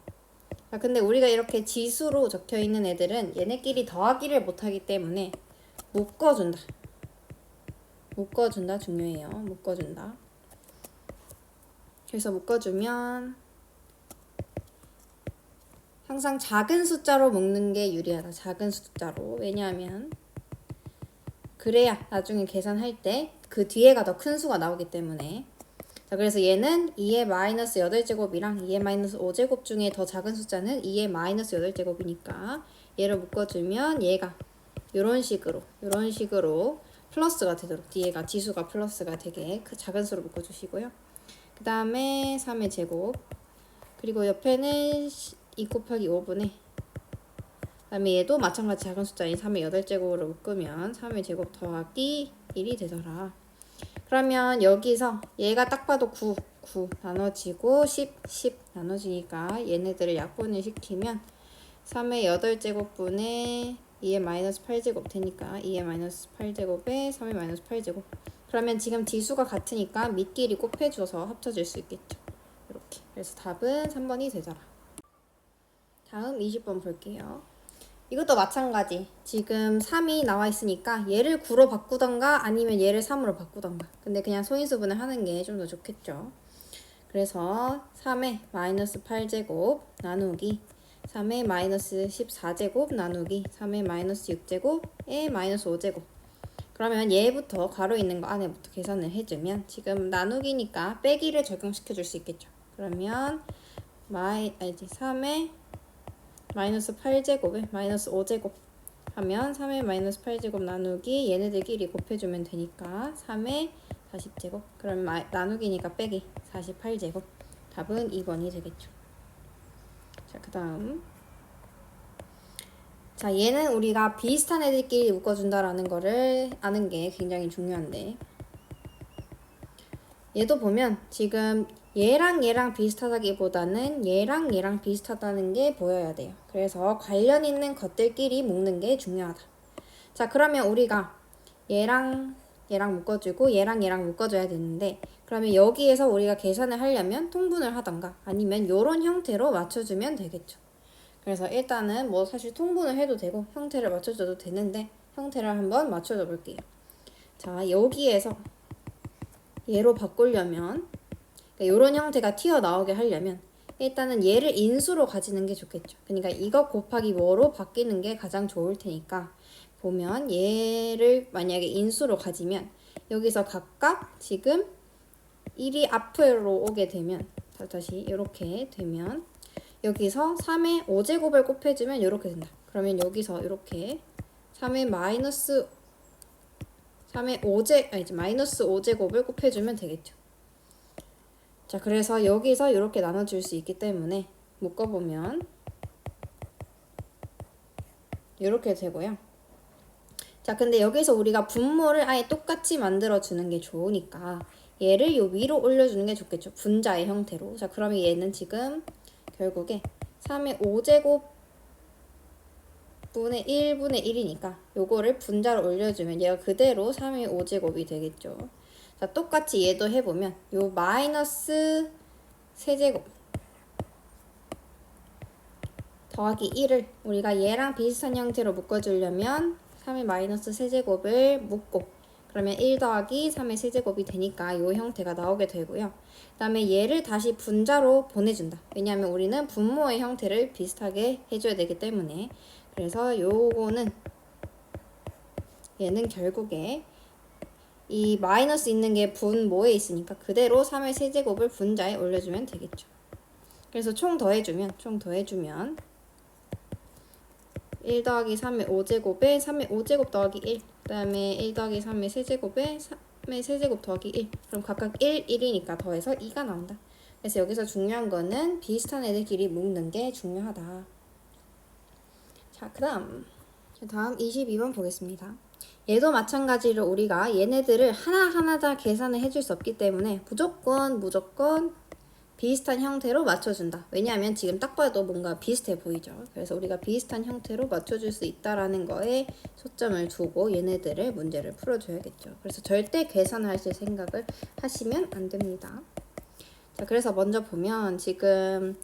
자, 근데 우리가 이렇게 지수로 적혀 있는 애들은 얘네끼리 더하기를 못하기 때문에 묶어준다. 중요해요. 묶어준다. 그래서 묶어주면 항상 작은 숫자로 묶는 게 유리하다. 작은 숫자로. 왜냐하면 그래야 나중에 계산할 때 그 뒤에가 더 큰 수가 나오기 때문에. 자, 그래서 얘는 2의 마이너스 8제곱이랑 2의 마이너스 5제곱 중에 더 작은 숫자는 2의 마이너스 8제곱이니까 얘를 묶어주면 얘가 이런 식으로 플러스가 되도록, 뒤에가 지수가 플러스가 되게 그 작은 수로 묶어주시고요. 그 다음에 3의 제곱, 그리고 옆에는 2 곱하기 5분의, 그 다음에 얘도 마찬가지 작은 숫자인 3의 8제곱으로 묶으면 3의 제곱 더하기 1이 되더라. 그러면 여기서 얘가 딱 봐도 9 나눠지고 10 나눠지니까 얘네들을 약분을 시키면 3의 8제곱분의 2의 마이너스 8제곱 되니까 2의 마이너스 8제곱에 3의 마이너스 8제곱. 그러면 지금 지수가 같으니까 밑끼리 곱해줘서 합쳐질 수 있겠죠. 이렇게. 그래서 답은 3번이 되더라. 다음 20번 볼게요. 이것도 마찬가지. 지금 3이 나와 있으니까 얘를 9로 바꾸던가 아니면 얘를 3으로 바꾸던가. 근데 그냥 소인수분을 하는 게 좀 더 좋겠죠. 그래서 3의 마이너스 8제곱 나누기 3의 마이너스 14제곱 나누기 3의 마이너스 6제곱에 마이너스 5제곱. 그러면 얘부터 괄호 있는 거 안에부터 계산을 해주면 지금 나누기니까 빼기를 적용시켜 줄 수 있겠죠. 그러면 3의 마이너스 8제곱에 마이너스 5제곱 하면 3의 마이너스 8제곱 나누기 얘네들끼리 곱해주면 되니까 3의 40제곱. 그럼 나누기니까 빼기 48제곱. 답은 2번이 되겠죠. 자, 그 다음. 자, 얘는 우리가 비슷한 애들끼리 묶어준다라는 거를 아는 게 굉장히 중요한데, 얘도 보면 지금 얘랑 비슷하다기보다는 얘랑 비슷하다는 게 보여야 돼요. 그래서 관련 있는 것들끼리 묶는 게 중요하다. 자, 그러면 우리가 얘랑 묶어주고 얘랑 묶어줘야 되는데, 그러면 여기에서 우리가 계산을 하려면 통분을 하던가 아니면 요런 형태로 맞춰주면 되겠죠. 그래서 일단은 뭐 사실 통분을 해도 되고 형태를 맞춰줘도 되는데 형태를 한번 맞춰줘 볼게요. 자, 여기에서 얘로 바꾸려면, 그러니까 이런 형태가 튀어나오게 하려면 일단은 얘를 인수로 가지는 게 좋겠죠. 그러니까 이거 곱하기 뭐로 바뀌는 게 가장 좋을 테니까, 보면 얘를 만약에 인수로 가지면 여기서 각각 지금 1이 앞으로 오게 되면, 다시 이렇게 되면 여기서 3의 5제곱을 곱해주면 이렇게 된다. 그러면 여기서 이렇게 3의 마이너스 5제곱을 곱해주면 되겠죠. 자, 그래서 여기서 이렇게 나눠줄 수 있기 때문에 묶어보면 이렇게 되고요. 자, 근데 여기서 우리가 분모를 아예 똑같이 만들어주는 게 좋으니까 얘를 요 위로 올려주는 게 좋겠죠. 분자의 형태로. 자, 그러면 얘는 지금 결국에 3의 5제곱 분의 1분의 1이니까 요거를 분자로 올려주면 얘가 그대로 3의 5제곱이 되겠죠. 자, 똑같이 얘도 해보면 요 마이너스 세제곱 더하기 1을 우리가 얘랑 비슷한 형태로 묶어주려면 3의 마이너스 세제곱을 묶고 그러면 1 더하기 3의 세제곱이 되니까 이 형태가 나오게 되고요. 그 다음에 얘를 다시 분자로 보내준다. 왜냐하면 우리는 분모의 형태를 비슷하게 해줘야 되기 때문에 그래서 요거는 얘는 결국에 이 마이너스 있는 게 분모에 있으니까 그대로 3의 세제곱을 분자에 올려주면 되겠죠. 그래서 총 더해주면 1 더하기 3의 5제곱에 3의 5제곱 더하기 1 그 다음에 1 더하기 3의 세제곱에 3의 세제곱 더하기 1 그럼 각각 1, 1이니까 더해서 2가 나온다. 그래서 여기서 중요한 거는 비슷한 애들끼리 묶는 게 중요하다. 자, 그 다음 22번 보겠습니다. 얘도 마찬가지로 우리가 얘네들을 하나하나 다 계산을 해줄 수 없기 때문에 무조건 비슷한 형태로 맞춰준다. 왜냐하면 지금 딱 봐도 뭔가 비슷해 보이죠. 그래서 우리가 비슷한 형태로 맞춰줄 수 있다라는 거에 초점을 두고 얘네들을 문제를 풀어줘야겠죠. 그래서 절대 계산하실 생각을 하시면 안 됩니다. 자, 그래서 먼저 보면 지금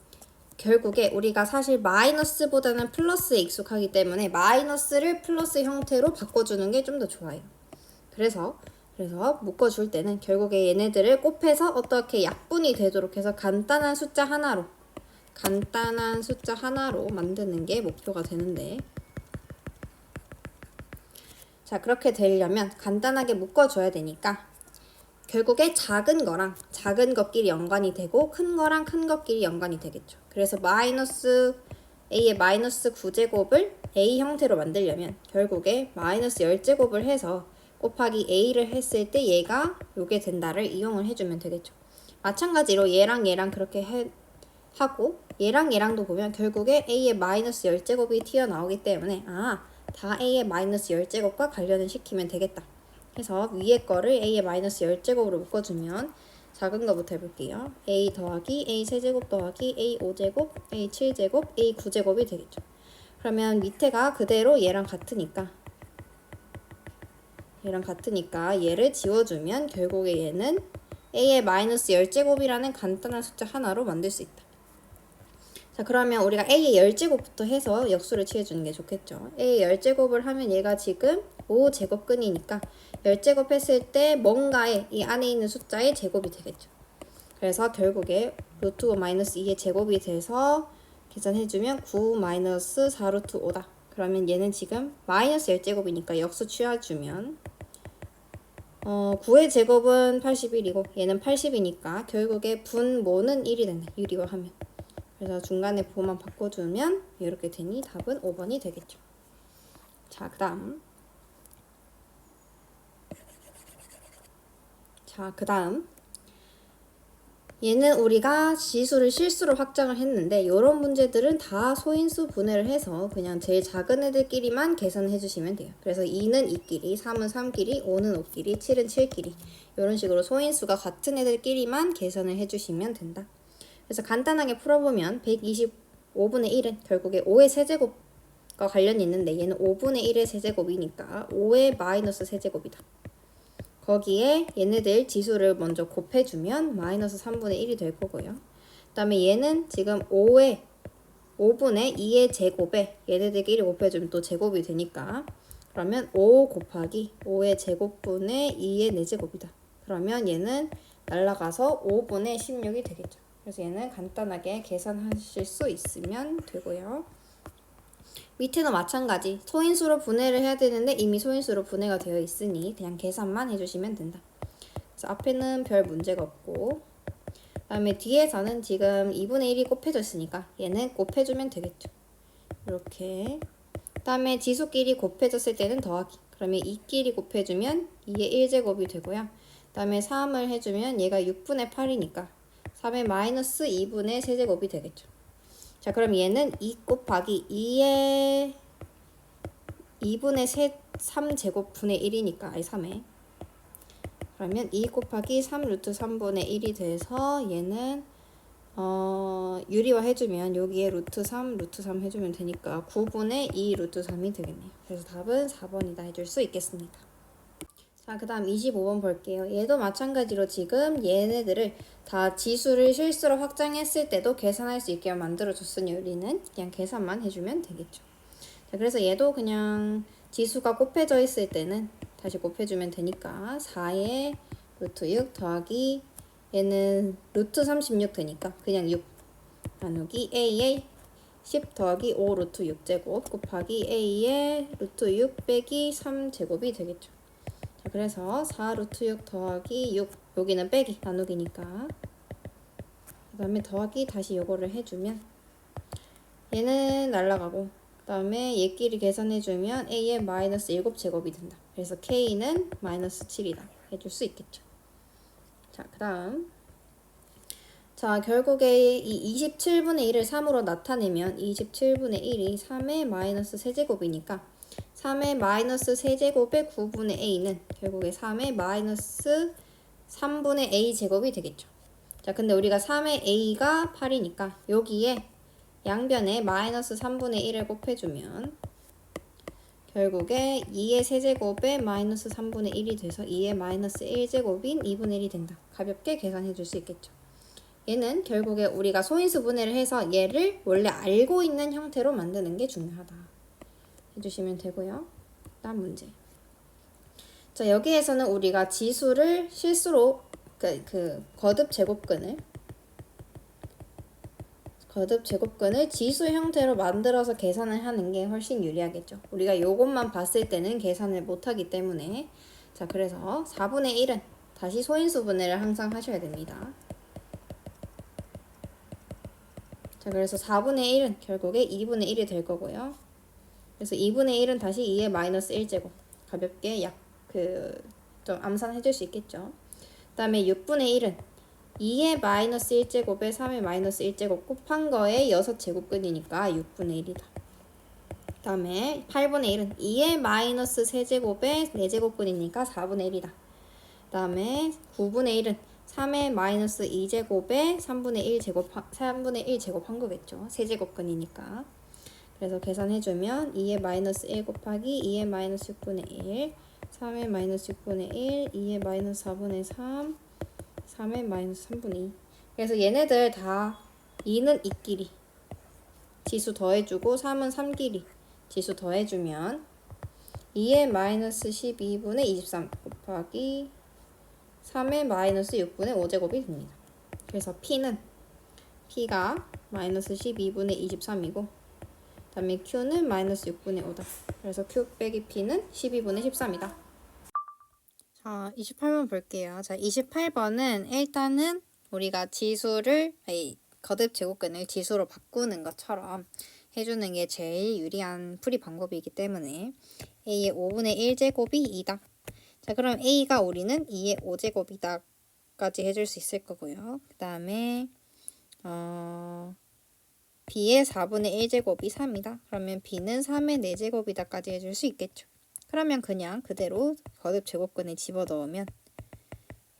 결국에 우리가 사실 마이너스보다는 플러스에 익숙하기 때문에 마이너스를 플러스 형태로 바꿔주는 게 좀 더 좋아요. 그래서 묶어줄 때는 결국에 얘네들을 곱해서 어떻게 약분이 되도록 해서 간단한 숫자 하나로 만드는 게 목표가 되는데 자, 그렇게 되려면 간단하게 묶어줘야 되니까 결국에 작은 거랑 작은 것끼리 연관이 되고 큰 거랑 큰 것끼리 연관이 되겠죠. 그래서 A의 마이너스 9제곱을 A 형태로 만들려면 결국에 마이너스 10제곱을 해서 곱하기 A를 했을 때 얘가 요게 된다를 이용을 해주면 되겠죠. 마찬가지로 얘랑 그렇게 하고 얘랑도 보면 결국에 A의 마이너스 10제곱이 튀어나오기 때문에 다 A의 마이너스 10제곱과 관련을 시키면 되겠다. 해서 위에 거를 A의 마이너스 10제곱으로 묶어주면 작은 거부터 해볼게요. A 더하기 A 세제곱 더하기 A 5제곱 A 7제곱 A 9제곱이 되겠죠. 그러면 밑에가 그대로 얘랑 같으니까 얘를 지워주면 결국에 얘는 A의 마이너스 10제곱이라는 간단한 숫자 하나로 만들 수 있다. 자, 그러면 우리가 A의 10제곱부터 해서 역수를 취해주는 게 좋겠죠. A의 10제곱을 하면 얘가 지금 5제곱근이니까 10제곱 했을 때 뭔가의 이 안에 있는 숫자의 제곱이 되겠죠. 그래서 결국에 루트 5 마이너스 2의 제곱이 돼서 계산해주면 9 마이너스 4 루트 5다. 그러면 얘는 지금 마이너스 10제곱이니까 역수 취해주면 9의 제곱은 81이고 얘는 80이니까 결국에 분모는 1이 된다. 유리화 하면. 그래서 중간에 부호만 바꿔주면 이렇게 되니 답은 5번이 되겠죠. 자, 그 다음 얘는 우리가 지수를 실수로 확장을 했는데 이런 문제들은 다 소인수 분해를 해서 그냥 제일 작은 애들끼리만 계산해 주시면 돼요. 그래서 2는 2끼리, 3은 3끼리, 5는 5끼리, 7은 7끼리 이런 식으로 소인수가 같은 애들끼리만 계산을 해 주시면 된다. 그래서 간단하게 풀어보면 125분의 1은 결국에 5의 세제곱과 관련이 있는데 얘는 5분의 1의 세제곱이니까 5의 마이너스 세제곱이다. 거기에 얘네들 지수를 먼저 곱해주면 마이너스 3분의 1이 될 거고요. 그 다음에 얘는 지금 5분의 2의 제곱에 얘네들끼리 곱해주면 또 제곱이 되니까 그러면 5 곱하기 5의 제곱분의 2의 4제곱이다. 그러면 얘는 날라가서 5분의 16이 되겠죠. 그래서 얘는 간단하게 계산하실 수 있으면 되고요. 밑에는 마찬가지 소인수로 분해를 해야 되는데 이미 소인수로 분해가 되어 있으니 그냥 계산만 해주시면 된다. 그래서 앞에는 별 문제가 없고 그 다음에 뒤에서는 지금 2분의 1이 곱해졌으니까 얘는 곱해주면 되겠죠. 이렇게 그 다음에 지수끼리 곱해졌을 때는 더하기 그러면 2끼리 곱해주면 2의 1제곱이 되고요. 그 다음에 3을 해주면 얘가 6분의 8이니까 3의 마이너스 2분의 세제곱이 되겠죠. 자, 그럼 얘는 2 곱하기 2의 2분의 3제곱분의 1이니까, 아니 3에. 그러면 2 곱하기 3 루트 3분의 1이 돼서 얘는 유리화 해주면 여기에 루트 3 해주면 되니까 9분의 2 루트 3이 되겠네요. 그래서 답은 4번이다 해줄 수 있겠습니다. 자, 그 다음 25번 볼게요. 얘도 마찬가지로 지금 얘네들을 다 지수를 실수로 확장했을 때도 계산할 수 있게 만들어줬으니 우리는 그냥 계산만 해주면 되겠죠. 자, 그래서 얘도 그냥 지수가 곱해져 있을 때는 다시 곱해주면 되니까 4의 루트 6 더하기 얘는 루트 36 되니까 그냥 6 나누기 a의 10 더하기 5 루트 6제곱 곱하기 a의 루트 6 빼기 3제곱이 되겠죠. 자, 그래서 4 루트 6 더하기 6 여기는 빼기 나누기니까 그 다음에 더하기 다시 요거를 해주면 얘는 날라가고 그 다음에 얘끼리 계산해주면 a의 마이너스 7제곱이 된다. 그래서 k는 마이너스 7이다 해줄 수 있겠죠. 자, 그 다음 자, 결국에 이 27분의 1을 3으로 나타내면 27분의 1이 3의 마이너스 세제곱이니까 3의 마이너스 세제곱의 9분의 a는 결국에 3의 마이너스 3분의 a 제곱이 되겠죠. 자, 근데 우리가 3의 a가 8이니까 여기에 양변에 마이너스 3분의 1을 곱해주면 결국에 2의 세제곱에 마이너스 3분의 1이 돼서 2의 마이너스 1제곱인 2분의 1이 된다. 가볍게 계산해 줄 수 있겠죠. 얘는 결국에 우리가 소인수 분해를 해서 얘를 원래 알고 있는 형태로 만드는 게 중요하다 해주시면 되고요. 다음 문제. 자, 여기에서는 우리가 지수를 실수로 거듭 제곱근을 지수 형태로 만들어서 계산을 하는 게 훨씬 유리하겠죠. 우리가 요것만 봤을 때는 계산을 못하기 때문에 자, 그래서 4분의 1은 다시 소인수 분해를 항상 하셔야 됩니다. 자, 그래서 4분의 1은 결국에 2분의 1이 될 거고요. 그래서 2분의 1은 다시 2의 마이너스 1제곱 가볍게 좀 암산해 줄 수 있겠죠. 그 다음에 6분의 1은 2의 마이너스 1제곱에 3의 마이너스 1제곱 곱한 거에 6제곱근이니까 6분의 1이다. 그 다음에 8분의 1은 2의 마이너스 3제곱에 4제곱근이니까 4분의 1이다. 그 다음에 9분의 1은 3의 마이너스 2제곱에 3분의 1 제곱한 거겠죠. 세제곱근이니까. 그래서 계산해주면 2의 마이너스 1 곱하기 2의 마이너스 6분의 1, 3의 마이너스 6분의 1, 2의 마이너스 4분의 3, 3의 마이너스 3분의 2. 그래서 얘네들 다 2는 2끼리 지수 더해주고 3은 3끼리 지수 더해주면 2의 마이너스 12분의 23 곱하기 3의 마이너스 6분의 5제곱이 됩니다. 그래서 P가 마이너스 12분의 23이고 그 다음에 Q는 마이너스 6분의 5다. 그래서 Q 빼기 P는 12분의 13이다. 자, 28번 볼게요. 자, 28번은 일단은 우리가 거듭 제곱근을 지수로 바꾸는 것처럼 해주는 게 제일 유리한 풀이 방법이기 때문에 A의 5분의 1제곱이 2다. 자, 그럼 A가 우리는 2의 5제곱이다까지 해줄 수 있을 거고요. 그 다음에 B의 4분의 1제곱이 3이다. 그러면 B는 3의 4제곱이다까지 해줄 수 있겠죠. 그러면 그냥 그대로 거듭 제곱근에 집어넣으면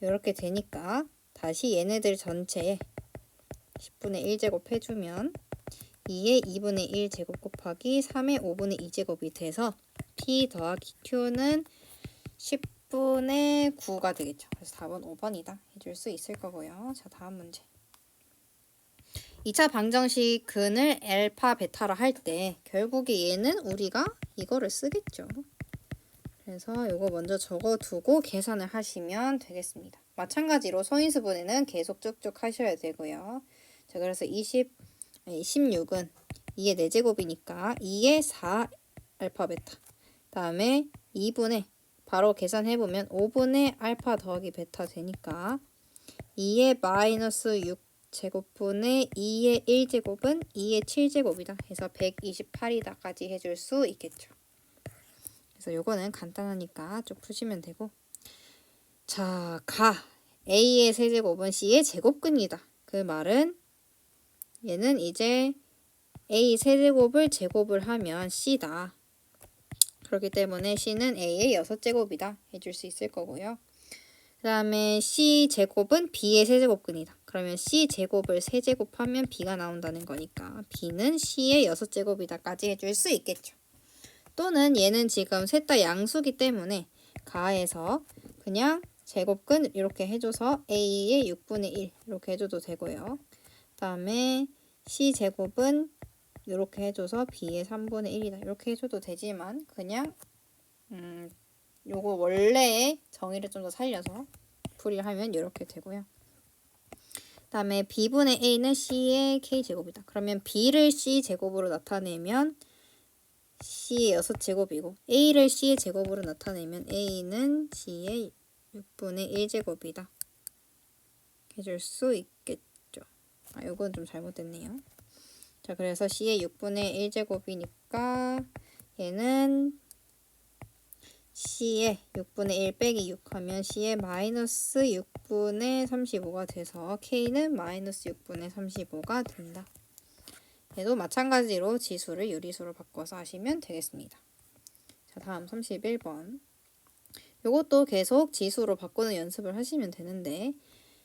이렇게 되니까 다시 얘네들 전체에 10분의 1제곱 해주면 2의 2분의 1제곱 곱하기 3의 5분의 2제곱이 돼서 P 더하기 Q는 10분의 9가 되겠죠. 그래서 답은 5번이다 해줄 수 있을 거고요. 자, 다음 문제. 2차 방정식 근을 알파 베타로 할 때 결국에 얘는 우리가 이거를 쓰겠죠. 그래서 이거 먼저 적어두고 계산을 하시면 되겠습니다. 마찬가지로 소인수분해는 계속 쭉쭉 하셔야 되고요. 자, 그래서 16은 2의 4제곱이니까 2의 4 알파 베타. 다음에 2분의 바로 계산해보면 5분의 알파 더하기 베타 되니까 2의 마이너스 6제곱분의 2의 1제곱은 2의 7제곱이다. 해서 128이다까지 해줄 수 있겠죠. 그래서 요거는 간단하니까 쭉 푸시면 되고 자, A의 세제곱은 C의 제곱근이다. 그 말은 얘는 이제 a 세제곱을 제곱을 하면 c다. 그렇기 때문에 c는 a의 6제곱이다 해줄 수 있을 거고요. 그 다음에 c제곱은 b의 세제곱근이다. 그러면 c제곱을 세제곱하면 b가 나온다는 거니까 b는 c의 6제곱이다까지 해줄 수 있겠죠. 또는 얘는 지금 셋 다 양수기 때문에 가해서 그냥 제곱근 이렇게 해줘서 a의 6분의 1 이렇게 해줘도 되고요. 그 다음에 c제곱은 이렇게 해줘서 b의 3분의 1이다 이렇게 해줘도 되지만 그냥 요거 원래의 정의를 좀 더 살려서 풀이를 하면 이렇게 되고요. 그 다음에 b분의 a는 c의 k제곱이다. 그러면 b를 c제곱으로 나타내면 c의 6제곱이고 a를 c의 제곱으로 나타내면 a는 c의 6분의 1제곱이다. 해줄 수 있겠죠. 요건 좀 잘못됐네요. 자, 그래서 c의 6분의 1제곱이니까 얘는 c의 6분의 1 빼기 6 하면 c의 마이너스 6분의 35가 돼서 k는 마이너스 6분의 35가 된다. 얘도 마찬가지로 지수를 유리수로 바꿔서 하시면 되겠습니다. 자, 다음 31번. 요것도 계속 지수로 바꾸는 연습을 하시면 되는데,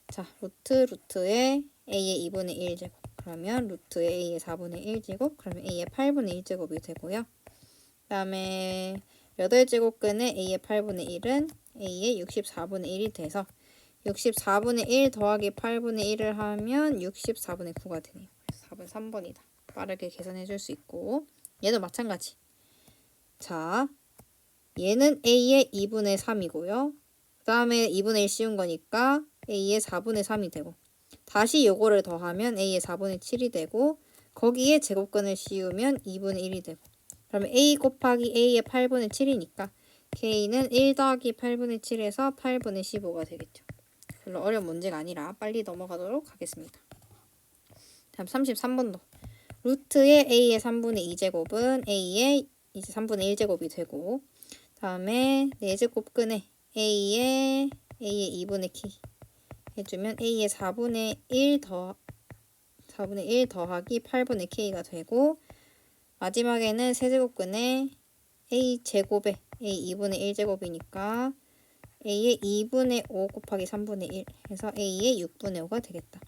자, 루트에 a의 2분의 1제곱, 그러면 루트에 a의 4분의 1제곱, 그러면 a의 8분의 1제곱이 되고요. 그 다음에 8제곱근의 a의 8분의 1은 a의 64분의 1이 돼서 64분의 1 더하기 8분의 1을 하면 64분의 9가 되네요. 그래서 4번 3번이다. 빠르게 계산해 줄 수 있고 얘도 마찬가지. 자, 얘는 a의 2분의 3이고요. 그 다음에 2분의 1 씌운 거니까 a의 4분의 3이 되고 다시 요거를 더하면 a의 4분의 7이 되고 거기에 제곱근을 씌우면 2분의 1이 되고 그러면 a 곱하기 a의 8분의 7이니까 k는 1 더하기 8분의 7에서 8분의 15가 되겠죠. 별로 어려운 문제가 아니라 빨리 넘어가도록 하겠습니다. 다음 33번도 루트의 a의 3분의 2제곱은 a의 이제 3분의 1제곱이 되고 다음에 4제곱근의 a의 2분의 k 해주면 a의 4분의 1 더하기 8분의 k가 되고 마지막에는 세제곱근의 a제곱에 a 2분의 1제곱이니까 a의 2분의 5 곱하기 3분의 1 해서 a의 6분의 5가 되겠다.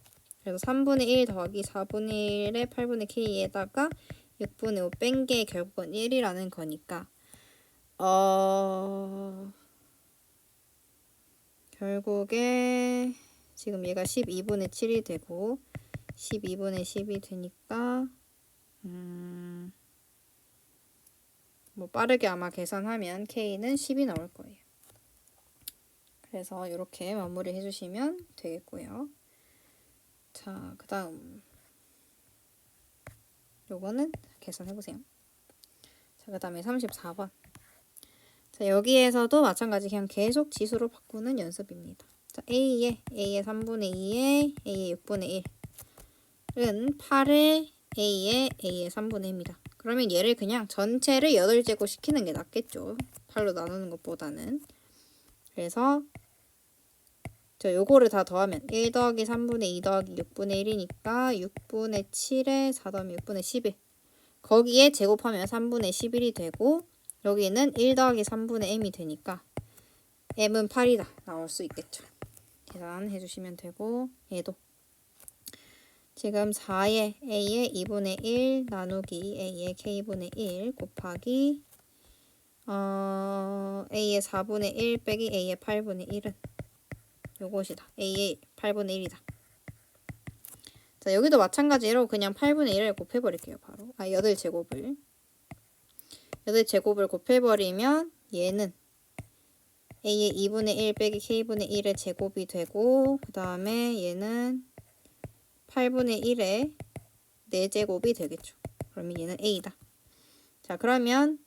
그래서 3분의 1 더하기 4분의 1의 8분의 k에다가 6분의 5 뺀 게 결국은 1이라는 거니까 결국에 지금 얘가 12분의 7이 되고 12분의 10이 되니까 뭐 빠르게 아마 계산하면 k는 10이 나올 거예요. 그래서 이렇게 마무리 해주시면 되겠고요. 자, 그 다음 요거는 계산해보세요. 자, 그 다음에 34번. 자, 여기에서도 마찬가지 그냥 계속 지수로 바꾸는 연습입니다. 자, a의 3분의 2에 a의 6분의 1은 8에 a의 3분의 1입니다. 그러면 얘를 그냥 전체를 8제곱 시키는 게 낫겠죠. 8로 나누는 것보다는. 그래서 요거를 다 더하면 1 더하기 3분의 2 더하기 6분의 1이니까 6분의 7에 4 더하면 6분의 11 거기에 제곱하면 3분의 11이 되고 여기는 1 더하기 3분의 m이 되니까 m은 8이다 나올 수 있겠죠. 계산해 주시면 되고 얘도 지금 4의 a의 2분의 1 나누기 a의 k분의 1 곱하기 a의 4분의 1 빼기 a의 8분의 1은 요것이다. a의 8분의 1이다. 자, 여기도 마찬가지로 그냥 8분의 1을 곱해버릴게요. 바로 8제곱을 8제곱을 곱해버리면 얘는 a의 2분의 1 빼기 k분의 1의 제곱이 되고 그 다음에 얘는 8분의 1의 4제곱이 되겠죠. 그러면 얘는 a다. 자, 그러면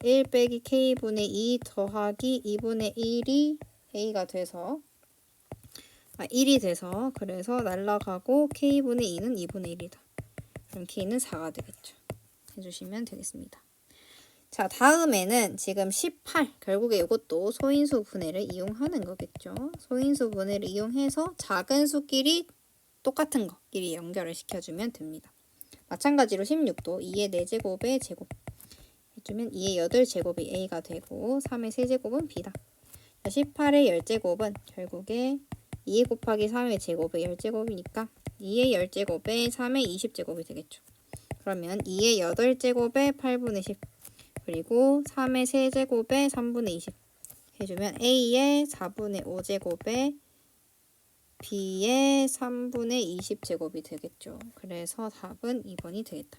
1 빼기 k분의 2 더하기 2분의 1이 a가 돼서 1이 돼서 그래서 날라가고 k분의 2는 2분의 1이다. 그럼 k는 4가 되겠죠. 해주시면 되겠습니다. 자, 다음에는 지금 18. 결국에 이것도 소인수 분해를 이용하는 거겠죠. 소인수 분해를 이용해서 작은 수끼리 똑같은 거끼리 연결을 시켜주면 됩니다. 마찬가지로 16도 2의 4제곱의 제곱 해주면 2의 8제곱이 A가 되고 3의 세제곱은 B다. 18의 10제곱은 결국에 2 곱하기 3의 제곱의 10제곱이니까 2의 10제곱에 3의 20제곱이 되겠죠. 그러면 2의 8제곱에 8분의 10 그리고 3의 세제곱에 3분의 20 해주면 A의 4분의 5제곱에 B의 3분의 20제곱이 되겠죠. 그래서 답은 2번이 되겠다.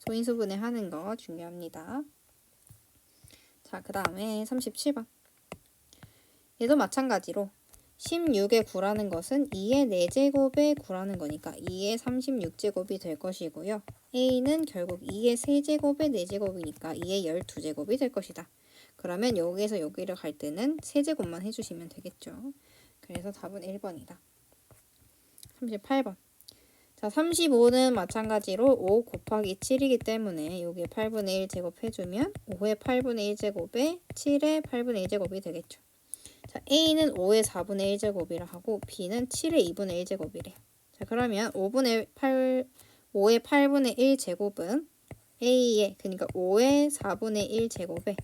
소인수분해 하는 거 중요합니다. 자, 그 다음에 37번. 얘도 마찬가지로 16의 9라는 것은 2의 4제곱의 9라는 거니까 2의 36제곱이 될 것이고요. A는 결국 2의 세제곱의 4제곱이니까 2의 12제곱이 될 것이다. 그러면 여기에서 여기를 갈 때는 세제곱만 해주시면 되겠죠. 그래서 답은 1번이다. 38번. 자, 35는 마찬가지로 5 곱하기 7이기 때문에 여기에 8분의 1제곱 해주면 5의 8분의 1제곱에 7의 8분의 1제곱이 되겠죠. 자, A는 5의 4분의 1제곱이라 하고 B는 7의 2분의 1제곱이래요. 자, 그러면 5의 8분의 1제곱은 A의 그러니까 5의 4분의 1제곱에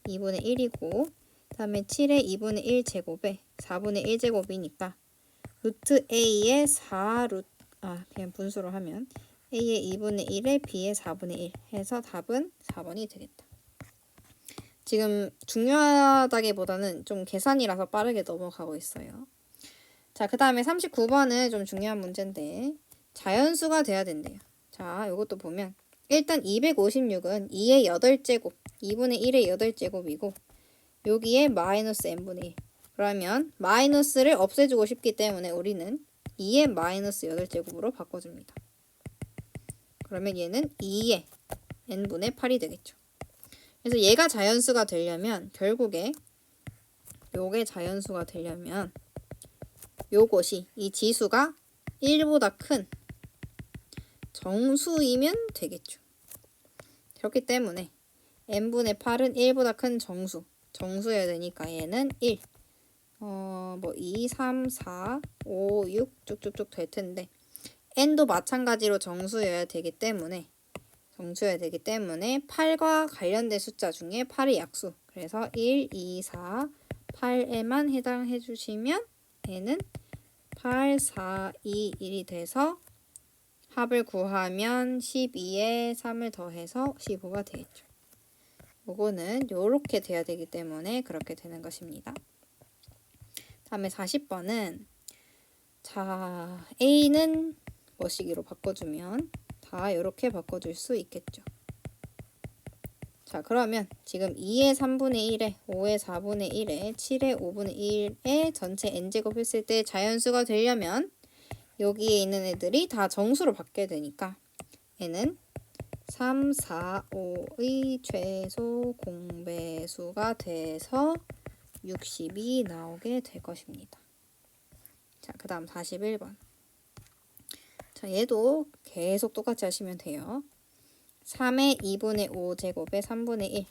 2분의 1이고 그 다음에 7의 2분의 1제곱에 4분의 1제곱이니까 루트 A의 그냥 분수로 하면 A의 2분의 1에 B의 4분의 1 해서 답은 4번이 되겠다. 지금 중요하다기보다는 좀 계산이라서 빠르게 넘어가고 있어요. 자, 그 다음에 39번은 좀 중요한 문제인데 자연수가 돼야 된대요. 자, 이것도 보면 일단 256은 2의 8제곱, 2분의 1의 8제곱이고 여기에 마이너스 n분의 1. 그러면 마이너스를 없애주고 싶기 때문에 우리는 2의 마이너스 8제곱으로 바꿔줍니다. 그러면 얘는 2의 n분의 8이 되겠죠. 그래서 얘가 자연수가 되려면 결국에 요게 자연수가 되려면 요것이 이 지수가 1보다 큰 정수이면 되겠죠. 그렇기 때문에 n분의 8은 1보다 큰 정수여야 되니까 얘는 1 2, 3, 4, 5, 6 쭉쭉쭉 될 텐데 n도 마찬가지로 정수여야 되기 때문에 8과 관련된 숫자 중에 8이 약수. 그래서 1, 2, 4, 8에만 해당해 주시면 n은 8, 4, 2, 1이 돼서 합을 구하면 12에 3을 더해서 15가 되겠죠. 요거는 요렇게 돼야 되기 때문에 그렇게 되는 것입니다. 다음에 40번은 자, A는 뭐시기로 바꿔주면 다 이렇게 바꿔줄 수 있겠죠. 자, 그러면 지금 2의 3분의 1에 5의 4분의 1에 7의 5분의 1에 전체 n제곱 했을 때 자연수가 되려면 여기에 있는 애들이 다 정수로 바뀌어야 되니까 얘는 3, 4, 5의 최소 공배수가 돼서 60이 나오게 될 것입니다. 자, 그 다음 41번. 자, 얘도 계속 똑같이 하시면 돼요. 3의 2분의 5제곱에 3분의 1,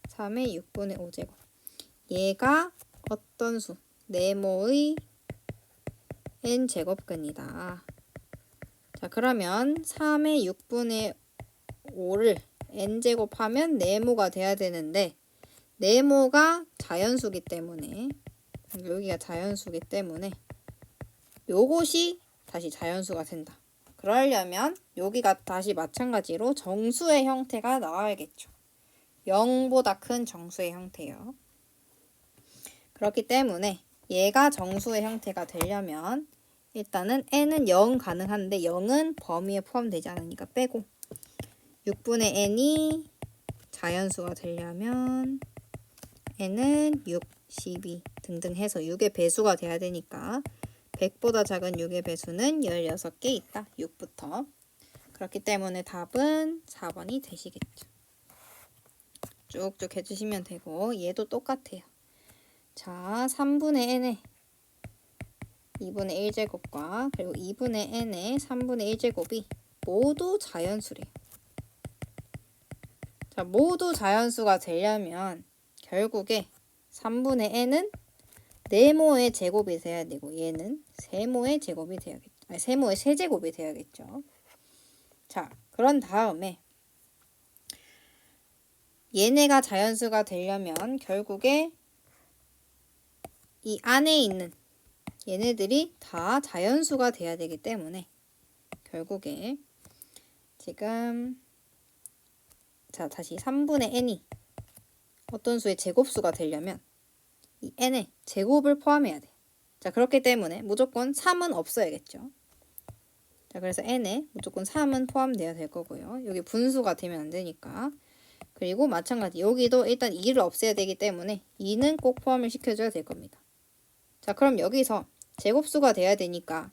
3의 6분의 5제곱. 얘가 어떤 수? 네모의 n제곱근이다. 자, 그러면 3의 6분의 5를 n제곱하면 네모가 돼야 되는데 네모가 자연수기 때문에 여기가 자연수기 때문에 요것이 다시 자연수가 된다. 그러려면 여기가 다시 마찬가지로 정수의 형태가 나와야겠죠. 0보다 큰 정수의 형태요. 그렇기 때문에 얘가 정수의 형태가 되려면 일단은 n은 0 가능한데 0은 범위에 포함되지 않으니까 빼고 6분의 n이 자연수가 되려면 n은 6, 12 등등 해서 6의 배수가 돼야 되니까 100보다 작은 6의 배수는 16개 있다. 6부터. 그렇기 때문에 답은 4번이 되시겠죠. 쭉쭉 해주시면 되고 얘도 똑같아요. 자, 3분의 n의 2분의 1제곱과 그리고 2분의 n의 3분의 1제곱이 모두 자연수래요. 자, 모두 자연수가 되려면 결국에 3분의 n은 네모의 제곱이 돼야 되고 얘는 세모의 제곱이 돼야겠죠. 아니, 세모의 세제곱이 돼야겠죠. 자, 그런 다음에 얘네가 자연수가 되려면 결국에 이 안에 있는 얘네들이 다 자연수가 돼야 되기 때문에 결국에 지금 자, 다시 3분의 n이 어떤 수의 제곱수가 되려면 이 n에 제곱을 포함해야 돼. 자, 그렇기 때문에 무조건 3은 없어야겠죠. 자, 그래서 n에 무조건 3은 포함되어야 될 거고요. 여기 분수가 되면 안 되니까. 그리고 마찬가지 여기도 일단 2를 없애야 되기 때문에 2는 꼭 포함을 시켜줘야 될 겁니다. 자, 그럼 여기서 제곱수가 돼야 되니까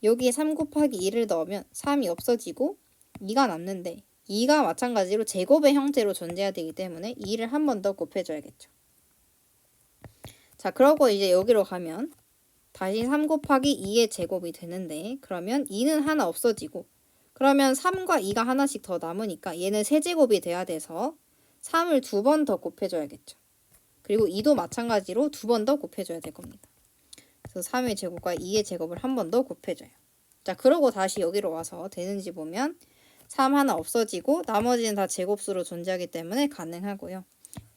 여기에 3 곱하기 2를 넣으면 3이 없어지고 2가 남는데 2가 마찬가지로 제곱의 형태로 존재해야 되기 때문에 2를 한 번 더 곱해줘야겠죠. 자, 그러고 이제 여기로 가면 다시 3 곱하기 2의 제곱이 되는데 그러면 2는 하나 없어지고 그러면 3과 2가 하나씩 더 남으니까 얘는 세제곱이 돼야 돼서 3을 2번 더 곱해줘야겠죠. 그리고 2도 마찬가지로 2번 더 곱해줘야 될 겁니다. 그래서 3의 제곱과 2의 제곱을 한 번 더 곱해줘요. 자, 그러고 다시 여기로 와서 되는지 보면 3 하나 없어지고 나머지는 다 제곱수로 존재하기 때문에 가능하고요.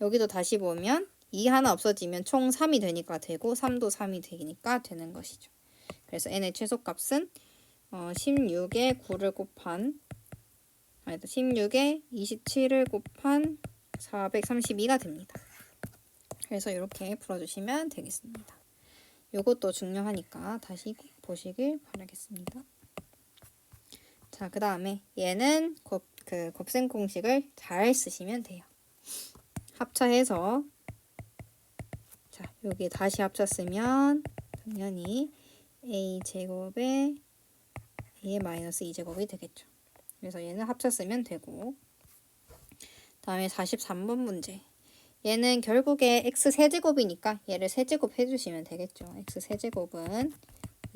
여기도 다시 보면 2 하나 없어지면 총 3이 되니까 되고 3도 3이 되니까 되는 것이죠. 그래서 n의 최소값은 16에 9를 곱한 16에 27을 곱한 432가 됩니다. 그래서 이렇게 풀어주시면 되겠습니다. 이것도 중요하니까 다시 보시길 바라겠습니다. 자, 그 다음에 얘는 곱셈 공식을 잘 쓰시면 돼요. 합쳐해서 자, 여기 다시 합쳤으면 당연히 a제곱에 a의 마이너스 2제곱이 되겠죠. 그래서 얘는 합쳤으면 되고 다음에 43번 문제. 얘는 결국에 x 세제곱이니까 얘를 세제곱 해주시면 되겠죠. x 세제곱은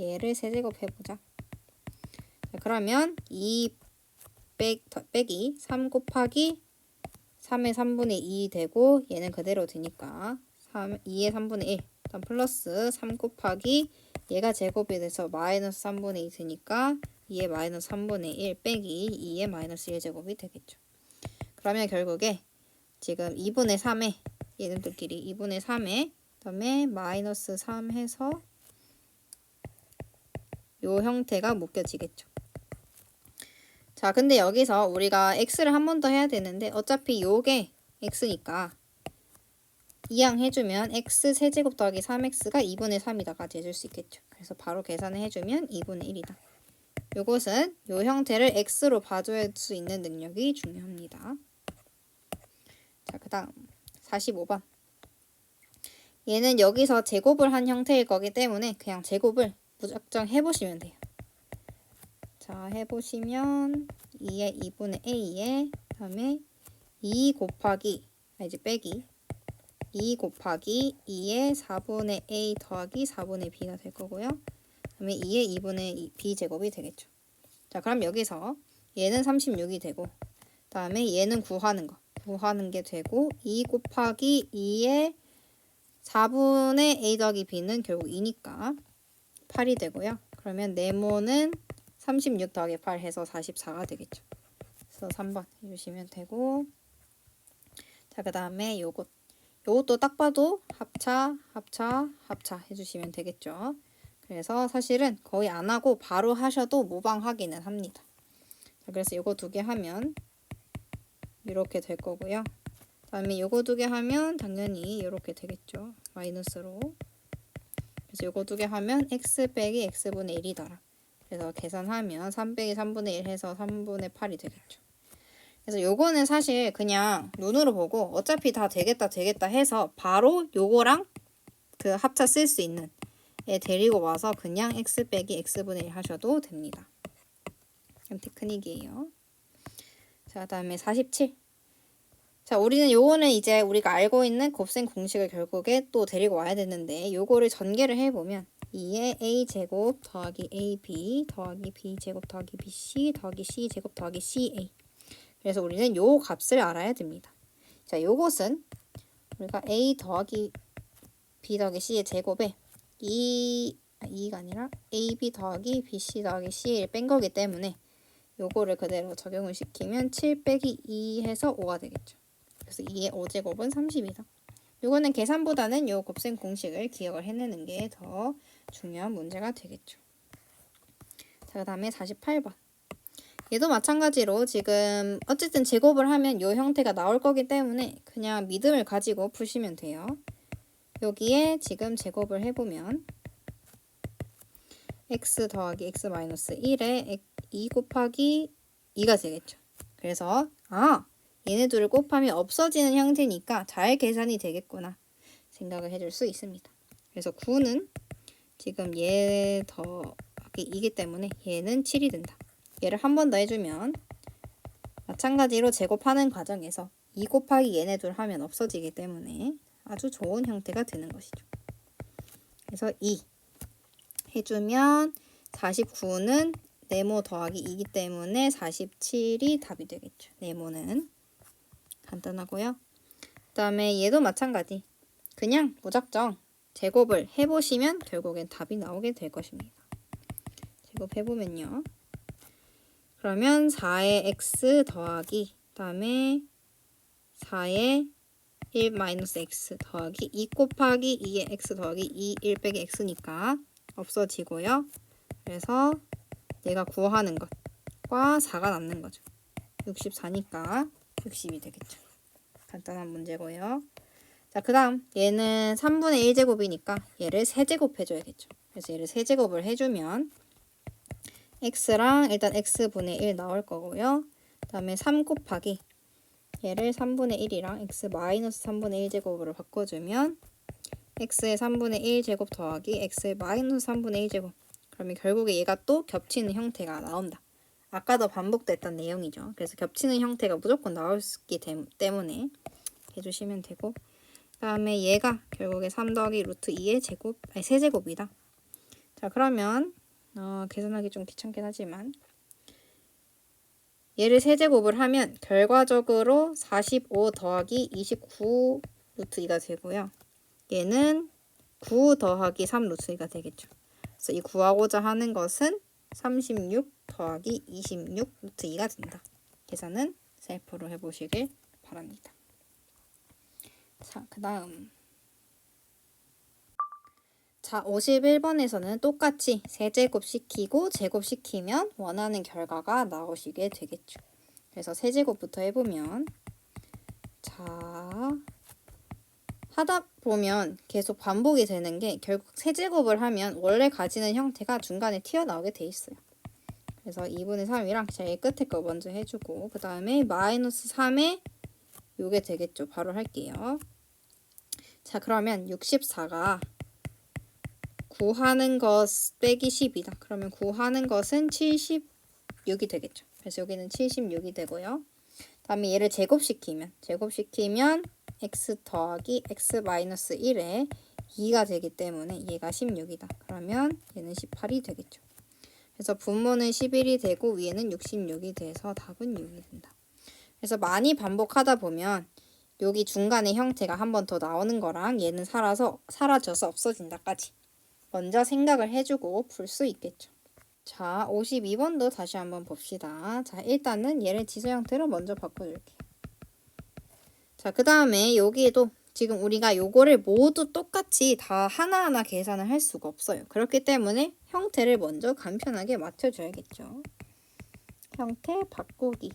얘를 세제곱 해보자. 자, 그러면 2 빼기 3 곱하기 3의 3분의 2 되고 얘는 그대로 되니까 2의 3분의 1 플러스 3 곱하기 얘가 제곱이 돼서 마이너스 3분의 2 되니까 2의 마이너스 3분의 1 빼기 2의 마이너스 1제곱이 되겠죠. 그러면 결국에 지금 2분의 3에 얘네들끼리 2분의 3에 그다음에 마이너스 3 해서 요 형태가 묶여지겠죠. 자, 근데 여기서 우리가 x를 한 번 더 해야 되는데 어차피 요게 x니까 이항 해주면 x 세제곱 더하기 3x가 2분의 3이다까지 해줄 수 있겠죠. 그래서 바로 계산을 해주면 2분의 1이다. 요것은 요 형태를 x로 봐줄 수 있는 능력이 중요합니다. 자, 그 다음 45번. 얘는 여기서 제곱을 한 형태일 거기 때문에 그냥 제곱을 무작정 해보시면 돼요. 자, 해보시면 2의 2분의 a에 그다음에 2 곱하기 이제 빼기 2 곱하기 2의 4분의 a 더하기 4분의 b가 될 거고요. 그다음에 2의 2분의 b 제곱이 되겠죠. 자, 그럼 여기서 얘는 36이 되고 그다음에 얘는 구하는 게 되고 2 곱하기 2의 4분의 a 더하기 b는 결국 2니까 8이 되고요. 그러면 네모는 36 더하기 8 해서 44가 되겠죠. 그래서 3번 해주시면 되고 자, 그 다음에 요것도 딱 봐도 합차 해주시면 되겠죠. 그래서 사실은 거의 안 하고 바로 하셔도 모방 확인은 합니다. 자, 그래서 요거 2개 하면 이렇게 될 거고요. 다음에 요거 2개 하면 당연히 이렇게 되겠죠. 마이너스로. 그래서 요거 2개 하면 x 빼기 x분의 1이더라. 그래서 계산하면 3 빼기 3분의 1 해서 3분의 8이 되겠죠. 그래서 요거는 사실 그냥 눈으로 보고 어차피 다 되겠다 해서 바로 요거랑 그 합차 쓸 수 있는 애 데리고 와서 그냥 x 빼기 x분의 1 하셔도 됩니다. 그럼 테크닉이에요. 자, 다음에 47. 자, 우리는 요거는 이제 우리가 알고 있는 곱셈 공식을 결국에 또 데리고 와야 되는데 요거를 전개를 해보면 2의 a제곱 더하기 ab 더하기 b제곱 더하기 bc 더하기 c제곱 더하기 ca 그래서 우리는 요 값을 알아야 됩니다. 자, 요것은 우리가 a 더하기 b 더하기 c의 제곱에 2가 아니라 ab 더하기 bc 더하기 c를 뺀 거기 때문에 요거를 그대로 적용을 시키면 7 빼기 2 해서 5가 되겠죠. 그래서 2의 5제곱은 30이다. 요거는 계산보다는 요 곱셈 공식을 기억을 해내는 게 더 중요한 문제가 되겠죠. 자, 그 다음에 48번. 얘도 마찬가지로 지금 어쨌든 제곱을 하면 요 형태가 나올 거기 때문에 그냥 믿음을 가지고 푸시면 돼요. 여기에 지금 제곱을 해보면 x 더하기 x 마이너스 1에 2 곱하기 2가 되겠죠. 그래서 얘네 둘을 곱하면 없어지는 형태니까 잘 계산이 되겠구나 생각을 해줄 수 있습니다. 그래서 9는 지금 얘 더하기 2기 때문에 얘는 7이 된다. 얘를 한 번 더 해주면 마찬가지로 제곱하는 과정에서 2 곱하기 얘네 둘 하면 없어지기 때문에 아주 좋은 형태가 되는 것이죠. 그래서 2 해주면 49는 네모 더하기 2기 때문에 47이 답이 되겠죠. 네모는 간단하고요. 그 다음에 얘도 마찬가지. 그냥 무작정 제곱을 해보시면 결국엔 답이 나오게 될 것입니다. 제곱해보면요. 그러면 4의 x 더하기 그 다음에 4의 1 마이너스 x 더하기 2 곱하기 2의 x 더하기 2 1 빼기 x니까 없어지고요. 그래서 얘가 구하는 것과 4가 남는 거죠. 64니까 60이 되겠죠. 간단한 문제고요. 자, 그 다음 얘는 3분의 1제곱이니까 얘를 세제곱해줘야겠죠. 그래서 얘를 세제곱을 해주면 x랑 일단 x분의 1 나올 거고요. 그 다음에 3 곱하기 얘를 3분의 1이랑 x 마이너스 3분의 1제곱으로 바꿔주면 x의 3분의 1제곱 더하기 x의 마이너스 3분의 1제곱. 그러면 결국에 얘가 또 겹치는 형태가 나온다. 아까도 반복됐던 내용이죠. 그래서 겹치는 형태가 무조건 나올기 때문에 해주시면 되고, 그 다음에 얘가 결국에 3 더하기 루트 2의 제곱, 아니 세제곱이다. 자, 그러면 계산하기 좀 귀찮긴 하지만 얘를 세제곱을 하면 결과적으로 45 더하기 29 루트 2가 되고요. 얘는 9 더하기 3 루트 2가 되겠죠. 그래서 이 구하고자 하는 것은 36 더하기 26 루트 2가 된다. 계산은 셀프로 해보시길 바랍니다. 자, 그 다음. 자, 51번에서는 똑같이 세제곱시키고 제곱시키면 원하는 결과가 나오시게 되겠죠. 그래서 세제곱부터 해보면, 자, 하다 보면 계속 반복이 되는 게 결국 세제곱을 하면 원래 가지는 형태가 중간에 튀어나오게 돼 있어요. 그래서 2분의 3이랑 제일 끝에 거 먼저 해주고, 그 다음에 마이너스 3에 요게 되겠죠. 바로 할게요. 자, 그러면 64가 구하는 것 빼기 10이다. 그러면 구하는 것은 76이 되겠죠. 그래서 여기는 76이 되고요. 다음에 얘를 제곱시키면 x 더하기 x 마이너스 1에 2가 되기 때문에 얘가 16이다. 그러면 얘는 18이 되겠죠. 그래서 분모는 11이 되고 위에는 66이 돼서 답은 6이 된다. 그래서 많이 반복하다 보면 여기 중간에 형태가 한 번 더 나오는 거랑 얘는 사라져서 없어진다까지 먼저 생각을 해주고 풀 수 있겠죠. 자, 52번도 다시 한번 봅시다. 자, 일단은 얘를 지수 형태로 먼저 바꿔줄게요. 자, 그 다음에 여기에도 지금 우리가 요거를 모두 똑같이 다 하나하나 계산을 할 수가 없어요. 그렇기 때문에 형태를 먼저 간편하게 맞춰줘야겠죠. 형태 바꾸기.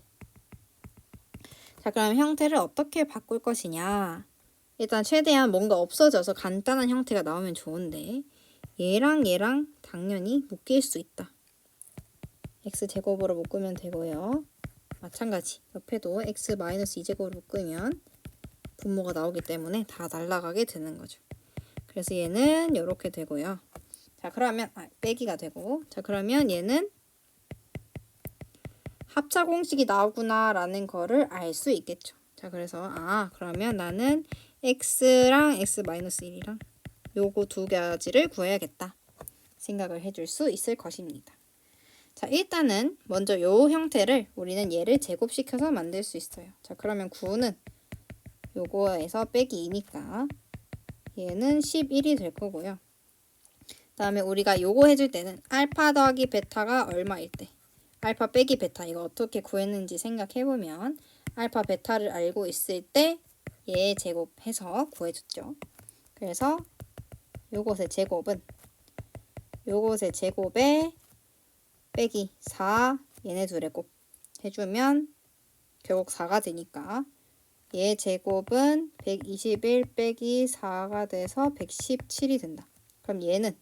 자, 그럼 형태를 어떻게 바꿀 것이냐. 일단 최대한 뭔가 없어져서 간단한 형태가 나오면 좋은데 얘랑 얘랑 당연히 묶일 수 있다. x제곱으로 묶으면 되고요. 마찬가지 옆에도 x-2제곱으로 묶으면 분모가 나오기 때문에 다 날아가게 되는 거죠. 그래서 얘는 이렇게 되고요. 자, 그러면 빼기가 되고, 자, 그러면 얘는 합차 공식이 나오구나 라는 거를 알 수 있겠죠. 자, 그래서 그러면 나는 x랑 x-1이랑 요거 두 가지를 구해야겠다 생각을 해줄 수 있을 것입니다. 자, 일단은 먼저 요 형태를 우리는 얘를 제곱시켜서 만들 수 있어요. 자, 그러면 9는 요거에서 빼기 2니까 얘는 11이 될 거고요. 다음에 우리가 요거 해줄 때는 알파 더하기 베타가 얼마일 때, 알파 빼기 베타 이거 어떻게 구했는지 생각해보면 알파 베타를 알고 있을 때 얘 제곱해서 구해줬죠. 그래서 요것의 제곱은 요것의 제곱에 빼기 4 얘네 둘의 곱 해주면 결국 4가 되니까 얘 제곱은 121 빼기 4가 돼서 117이 된다. 그럼 얘는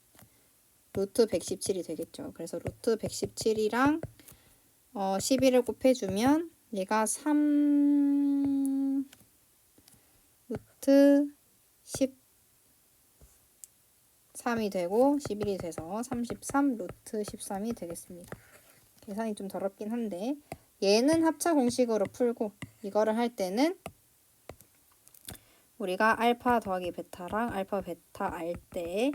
루트 117이 되겠죠. 그래서 루트 117이랑 11을 곱해주면 얘가 3 루트 13이 되고 11이 돼서 33 루트 13이 되겠습니다. 계산이 좀 더럽긴 한데 얘는 합차 공식으로 풀고 이거를 할 때는 우리가 알파 더하기 베타랑 알파 베타 알 때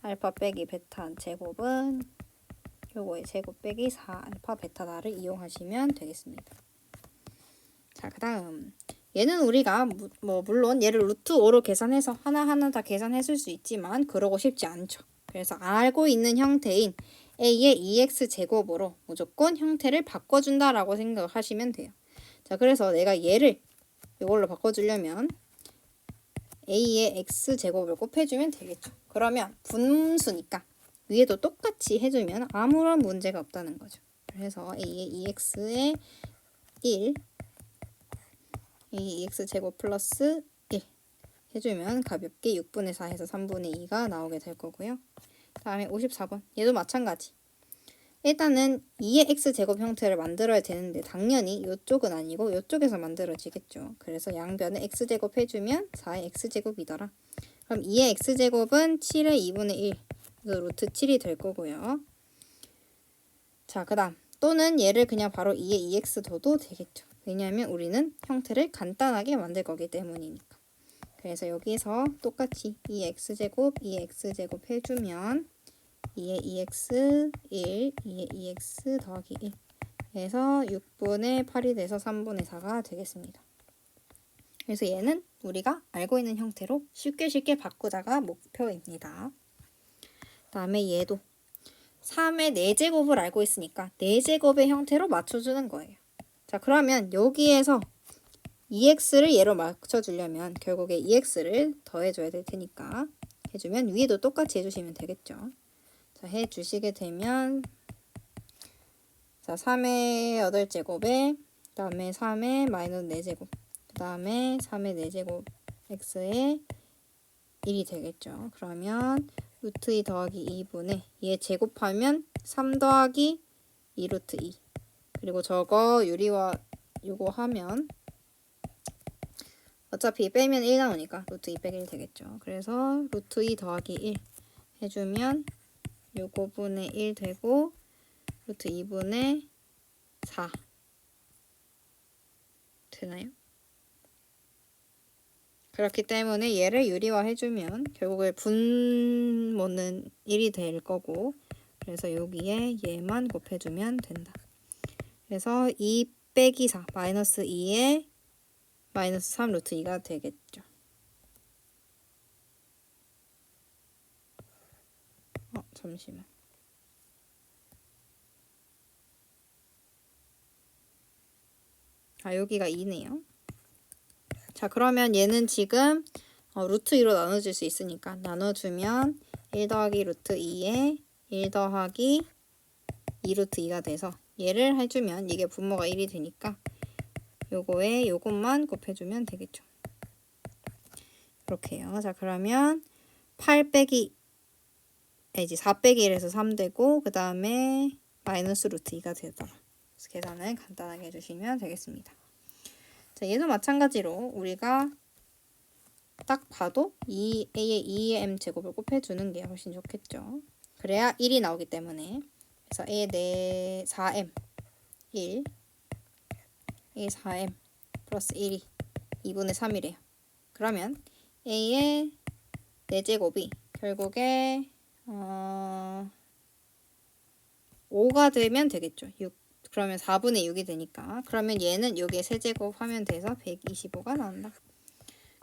알파 빼기 베타 제곱은 요거의 제곱 빼기 4 알파 베타다를 이용하시면 되겠습니다. 자, 그 다음 얘는 우리가 물론 얘를 루트 5로 계산해서 하나하나 다 계산했을 수 있지만 그러고 싶지 않죠. 그래서 알고 있는 형태인 a의 2x 제곱으로 무조건 형태를 바꿔준다라고 생각하시면 돼요. 자, 그래서 내가 얘를 이걸로 바꿔주려면 a의 x 제곱을 곱해주면 되겠죠. 그러면 분수니까 위에도 똑같이 해주면 아무런 문제가 없다는 거죠. 그래서 a의 2x의 1 이 2x 제곱 플러스 1 해주면 가볍게 6분의 4에서 3분의 2가 나오게 될 거고요. 다음에 54번 얘도 마찬가지. 일단은 2의 x제곱 형태를 만들어야 되는데 당연히 이쪽은 아니고 이쪽에서 만들어지겠죠. 그래서 양변에 x제곱 해주면 4의 x제곱이더라. 그럼 2의 x제곱은 7의 2분의 1 그래서 루트 7이 될 거고요. 자, 그 다음 또는 얘를 그냥 바로 2의 2x 둬도 되겠죠. 왜냐하면 우리는 형태를 간단하게 만들 거기 때문이니까. 그래서 여기서 똑같이 2x제곱, 2x제곱 해주면 2의 2x 1, 2의 2x 더하기 1 해서 6분의 8이 돼서 3분의 4가 되겠습니다. 그래서 얘는 우리가 알고 있는 형태로 쉽게 바꾸자가 목표입니다. 다음에 얘도 3의 4제곱을 알고 있으니까 4제곱의 형태로 맞춰주는 거예요. 자, 그러면 여기에서 2x를 얘로 맞춰주려면 결국에 2x를 더해줘야 될 테니까 해주면 위에도 똑같이 해주시면 되겠죠. 자, 해주시게 되면 자 3의 8제곱에 그 다음에 3의 마이너스 4제곱 그 다음에 3의 4제곱 x의 1이 되겠죠. 그러면 루트 2 더하기 2분의 얘 제곱하면 3 더하기 2 루트 2 그리고 저거 유리와 요거 하면 어차피 빼면 1 나오니까 루트 2 빼기 1 되겠죠. 그래서 루트 2 더하기 1 해주면 요거분의 1 되고 루트 2분의 4 되나요? 그렇기 때문에 얘를 유리화 해주면 결국에 분모는 1이 될 거고 그래서 여기에 얘만 곱해주면 된다. 그래서 2 빼기 4 마이너스 2에 마이너스 3 루트 2가 되겠죠. 잠시만. 여기가 2네요. 자, 그러면 얘는 지금 루트 2로 나눠줄 수 있으니까 나눠주면 1 더하기 루트 2에 1 더하기 2 루트 2가 돼서 얘를 해주면 이게 분모가 1이 되니까 요거에 요것만 곱해주면 되겠죠. 이렇게요. 자, 그러면 8 빼기 이제 4 빼기 1에서 3 되고 그 다음에 마이너스 루트 2가 되더라. 그래서 계산을 간단하게 해주시면 되겠습니다. 자, 얘도 마찬가지로 우리가 딱 봐도 2a의 2의 m 제곱을 곱해주는 게 훨씬 좋겠죠. 그래야 1이 나오기 때문에 그래서 a의 4m 1 a 4m 플러스 1이 2분의 3이래요. 그러면 a의 4제곱이 결국에 5가 되면 되겠죠. 6. 그러면 4분의 6이 되니까. 그러면 얘는 여기에 세제곱 하면 돼서 125가 나온다.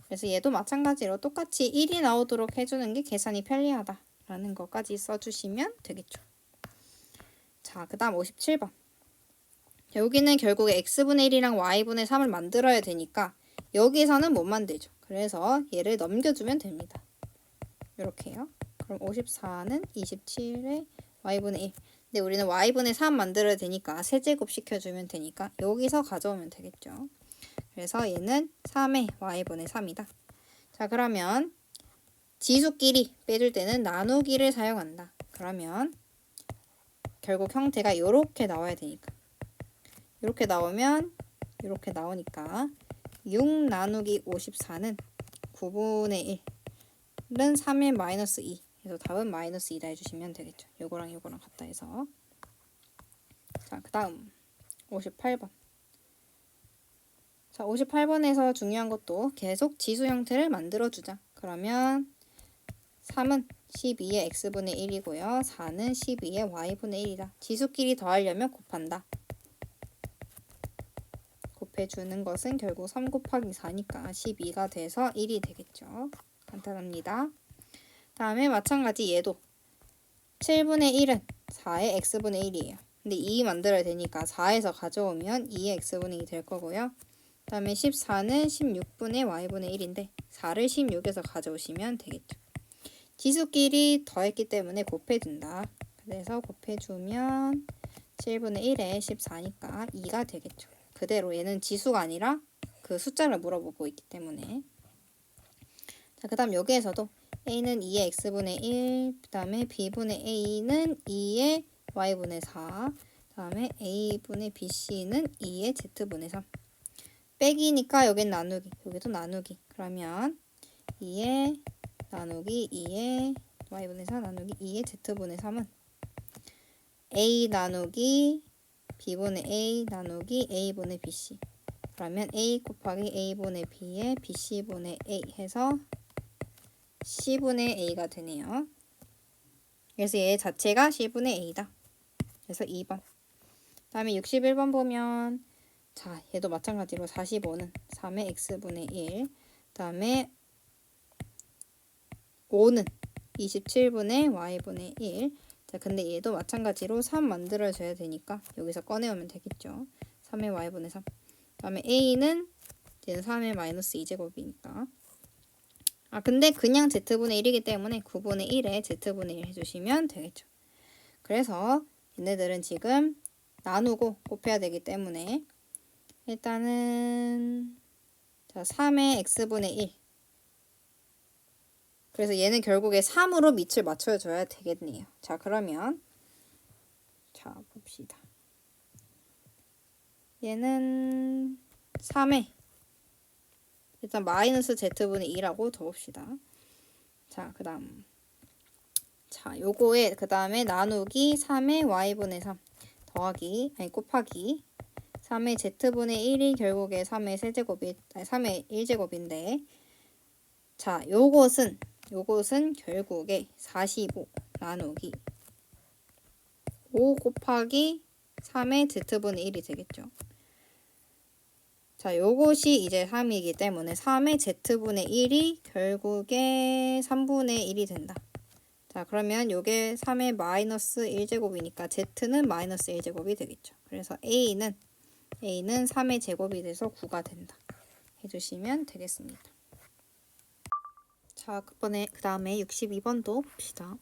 그래서 얘도 마찬가지로 똑같이 1이 나오도록 해주는 게 계산이 편리하다 라는 것까지 써주시면 되겠죠. 자, 그 다음 57번. 여기는 결국에 x분의 1이랑 y분의 3을 만들어야 되니까 여기서는 못 만들죠. 그래서 얘를 넘겨주면 됩니다. 이렇게요. 그럼 54는 27에 y분의 1. 근데 우리는 y분의 3 만들어야 되니까 세제곱 시켜주면 되니까 여기서 가져오면 되겠죠. 그래서 얘는 3의 y분의 3이다. 자, 그러면 지수끼리 빼줄 때는 나누기를 사용한다. 그러면 결국 형태가 이렇게 나와야 되니까 이렇게 나오면 이렇게 나오니까 6 나누기 54는 9분의 1은 3의 마이너스 2. 그래서 답은 마이너스 2다 해주시면 되겠죠. 요거랑 요거랑 같다 해서. 자, 그 다음 58번. 자, 58번에서 중요한 것도 계속 지수 형태를 만들어주자. 그러면 3은 12의 x분의 1이고요. 4는 12의 y분의 1이다. 지수끼리 더하려면 곱한다. 곱해주는 것은 결국 3 곱하기 4니까 12가 돼서 1이 되겠죠. 간단합니다. 다음에 마찬가지 얘도 7분의 1은 4의 x분의 1이에요. 근데 2 만들어야 되니까 4에서 가져오면 2의 x분의 2 될 거고요. 그 다음에 14는 16분의 y분의 1인데 4를 16에서 가져오시면 되겠죠. 지수끼리 더했기 때문에 곱해준다. 그래서 곱해주면 7분의 1에 14니까 2가 되겠죠. 그대로 얘는 지수가 아니라 그 숫자를 물어보고 있기 때문에. 자, 그 다음 여기에서도 a는 2의 x분의 1, 그 다음에 b분의 a는 2의 y분의 4, 그 다음에 a분의 bc는 2의 z분의 3. 빼기니까 여긴 나누기, 여기도 나누기. 그러면 2의 나누기 2의 y분의 4 나누기 2의 z분의 3은 a 나누기 b분의 a 나누기 a분의 bc. 그러면 a 곱하기 a분의 b에 bc분의 a 해서 c분의 a가 되네요. 그래서 얘 자체가 c분의 a다. 그래서 2번. 다음에 61번 보면 자, 얘도 마찬가지로 45는 3의 x분의 1. 다음에 5는 27분의 y분의 1. 자, 근데 얘도 마찬가지로 3 만들어줘야 되니까 여기서 꺼내오면 되겠죠. 3의 y분의 3. 다음에 a는 얘는 3의 마이너스 2제곱이니까. 아, 근데 그냥 z분의 1이기 때문에 9분의 1에 z분의 1 해주시면 되겠죠. 그래서 얘네들은 지금 나누고 곱해야 되기 때문에 일단은 자, 3의 x분의 1. 그래서 얘는 결국에 3으로 밑을 맞춰줘야 되겠네요. 자, 그러면 자, 봅시다. 얘는 3의 일단 마이너스 z분의 2라고 둬봅시다. 자, 그 다음 자, 요거에 그 다음에 나누기 3의 y분의 3 더하기 아니 곱하기 3의 z분의 1이 결국에 3의 세제곱이 3의 1제곱인데 자, 요것은 결국에 45 나누기 5 곱하기 3의 z분의 1이 되겠죠. 자, 요것이 이제 3이기 때문에 3의 z분의 1이 결국에 3분의 1이 된다. 자, 그러면 요게 3의 마이너스 1제곱이니까 z는 마이너스 1제곱이 되겠죠. 그래서 a는 3의 제곱이 돼서 9가 된다. 해주시면 되겠습니다. 자, 그 다음에 62번도 봅시다.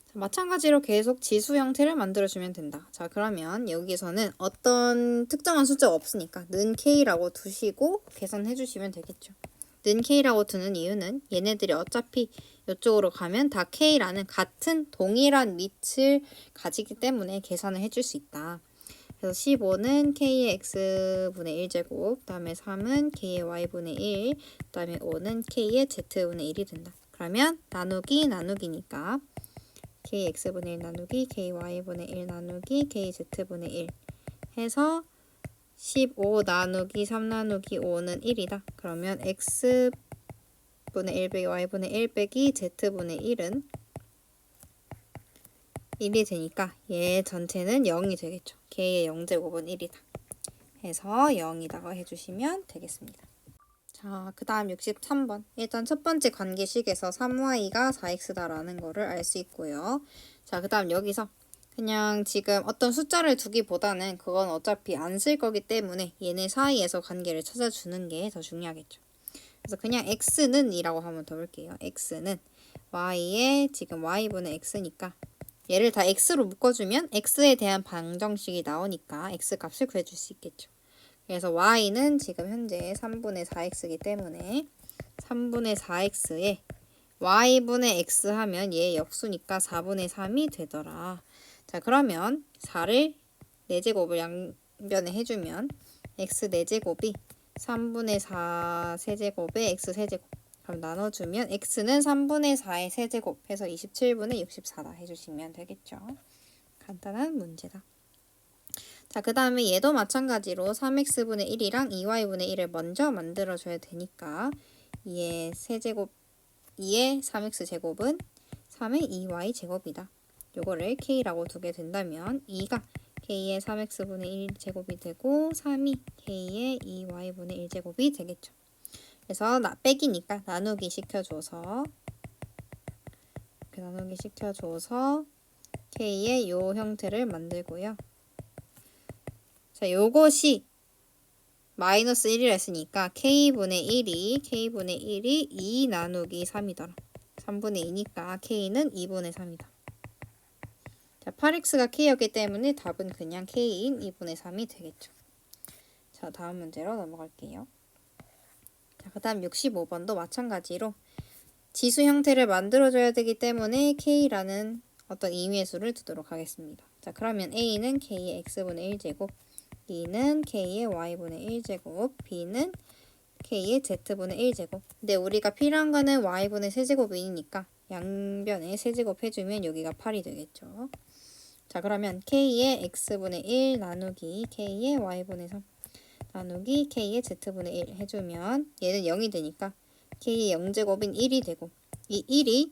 자, 마찬가지로 계속 지수 형태를 만들어주면 된다. 자, 그러면 여기서는 어떤 특정한 숫자가 없으니까 는 k라고 두시고 계산해 주시면 되겠죠. 는 k라고 두는 이유는 얘네들이 어차피 이쪽으로 가면 다 k라는 같은 동일한 밑을 가지기 때문에 계산을 해줄 수 있다. 그래서 15는 k의 x분의 1제곱, 그 다음에 3은 k의 y분의 1, 그 다음에 5는 k의 z분의 1이 된다. 그러면 나누기니까 k x분의 1 나누기 k y분의 1 나누기 k z분의 1 해서 15 나누기 3 나누기 5는 1이다. 그러면 x분의 1 빼기 y분의 1 빼기 z분의 1은 1이 되니까 얘 전체는 0이 되겠죠. K의 0제곱은 1이다. 해서 0이다가 해주시면 되겠습니다. 자, 그 다음 63번. 일단 첫 번째 관계식에서 3y가 4x다라는 거를 알 수 있고요. 자, 그 다음 여기서 그냥 지금 어떤 숫자를 두기보다는 그건 어차피 안 쓸 거기 때문에 얘네 사이에서 관계를 찾아주는 게 더 중요하겠죠. 그래서 그냥 x는 이라고 한번 더 볼게요. x는 y에 지금 y분의 x니까 얘를 다 x로 묶어주면 x에 대한 방정식이 나오니까 x 값을 구해줄 수 있겠죠. 그래서 y는 지금 현재 3분의 4x이기 때문에 3분의 4x에 y분의 x 하면 얘 역수니까 4분의 3이 되더라. 자, 그러면 4를 4제곱을 양변에 해주면 x 4제곱이 3분의 4 세제곱에 x 세제곱. 그럼 나눠주면 x는 3분의 4의 세제곱 해서 27분의 64다 해주시면 되겠죠. 간단한 문제다. 자, 그 다음에 얘도 마찬가지로 3x분의 1이랑 2y분의 1을 먼저 만들어줘야 되니까 2의 3x 제곱은 3의 2y 제곱이다. 요거를 k라고 두게 된다면 2가 k의 3x분의 1 제곱이 되고 3이 k의 2y분의 1 제곱이 되겠죠. 그래서 빼기니까 나누기 시켜줘서 k의 요 형태를 만들고요. 자, 요것이 마이너스 1이라 했으니까 k분의 1이 2 나누기 3이더라. 3분의 2니까 k는 2분의 3이다. 자, 8x가 k였기 때문에 답은 그냥 k인 2분의 3이 되겠죠. 자, 다음 문제로 넘어갈게요. 자, 그 다음 65번도 마찬가지로 지수 형태를 만들어줘야 되기 때문에 k라는 어떤 임의의 수를 두도록 하겠습니다. 자, 그러면 a는 k의 x분의 1제곱, b는 k의 y분의 1제곱, b는 k의 z분의 1제곱. 근데 우리가 필요한 거는 y분의 세제곱이니까 양변에 세제곱 해주면 여기가 8이 되겠죠. 자, 그러면 k의 x분의 1 나누기 k의 y분의 3 나누기 k의 z분의 1 해주면 얘는 0이 되니까 k의 0제곱인 1이 되고 이 1이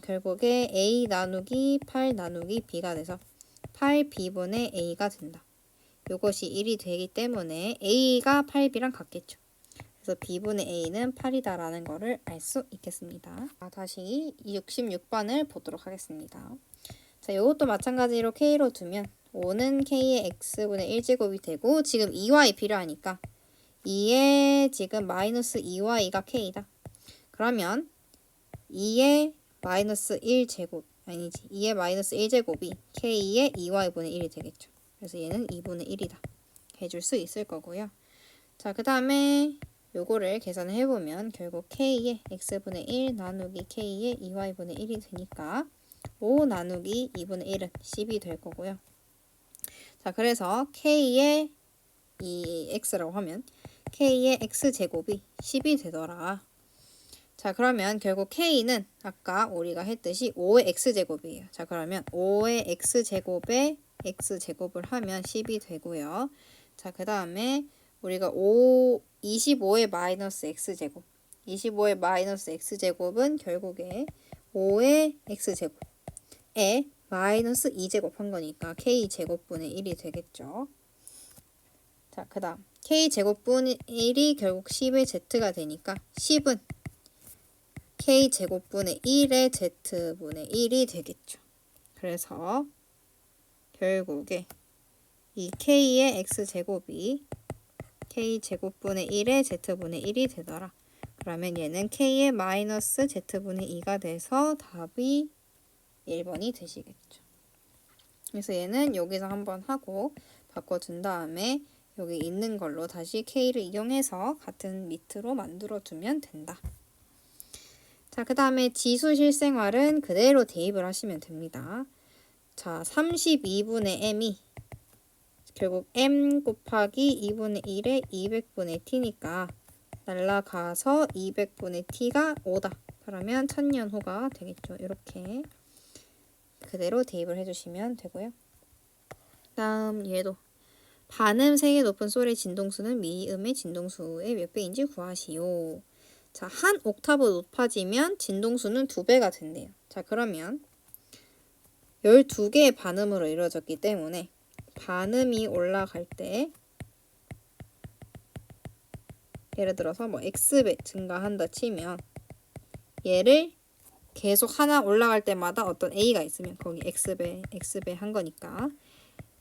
결국에 a 나누기 8 나누기 b가 돼서 8b분의 a가 된다. 요것이 1이 되기 때문에 a가 8b랑 같겠죠. 그래서 b분의 a는 8이다라는 거를 알 수 있겠습니다. 다시 66번을 보도록 하겠습니다. 자, 요것도 마찬가지로 k로 두면 5는 k의 x분의 1제곱이 되고 지금 2y 필요하니까 2에 지금 마이너스 2y가 k다. 그러면 2의 마이너스 1제곱 아니지 2의 마이너스 1제곱이 k의 2y분의 1이 되겠죠. 그래서 얘는 2분의 1이다 해줄 수 있을 거고요. 자, 그 다음에 요거를 계산을 해보면 결국 k의 x분의 1 나누기 k의 2y분의 1이 되니까 5 나누기 2분의 1은 10이 될 거고요. 자, 그래서 k의 이 x라고 하면 k의 x제곱이 10이 되더라. 자, 그러면 결국 k는 아까 우리가 했듯이 5의 x제곱이에요. 자, 그러면 5의 x제곱에 x제곱을 하면 10이 되고요. 자, 그 다음에 우리가 25의 마이너스 x제곱 25의 마이너스 x제곱은 결국에 5의 x제곱에 마이너스 2제곱 한 거니까 k제곱분의 1이 되겠죠. 자, 그 다음 k제곱분의 1이 결국 10의 z가 되니까 10은 k제곱분의 1의 z분의 1이 되겠죠. 그래서 결국에 이 k의 x제곱이 k제곱분의 1의 z분의 1이 되더라. 그러면 얘는 k의 마이너스 z분의 2가 돼서 답이 1번이 되시겠죠. 그래서 얘는 여기서 한번 하고 바꿔준 다음에 여기 있는 걸로 다시 k를 이용해서 같은 밑으로 만들어 두면 된다. 자, 그 다음에 지수 실생활은 그대로 대입을 하시면 됩니다. 자, 32분의 m이 결국 m 곱하기 2분의 1에 200분의 t니까 날라가서 200분의 t가 5다. 그러면 1000년 후가 되겠죠. 이렇게 그대로 대입을 해주시면 되고요. 다음 얘도 반음 세개 높은 솔의 진동수는 미음의 진동수의 몇 배인지 구하시오. 자, 한 옥타브 높아지면 진동수는 2배가 된대요. 자, 그러면 12개의 반음으로 이루어졌기 때문에 반음이 올라갈 때 예를 들어서 뭐 x배 증가한다 치면 얘를 계속 하나 올라갈 때마다 어떤 a가 있으면 거기 x배 한 거니까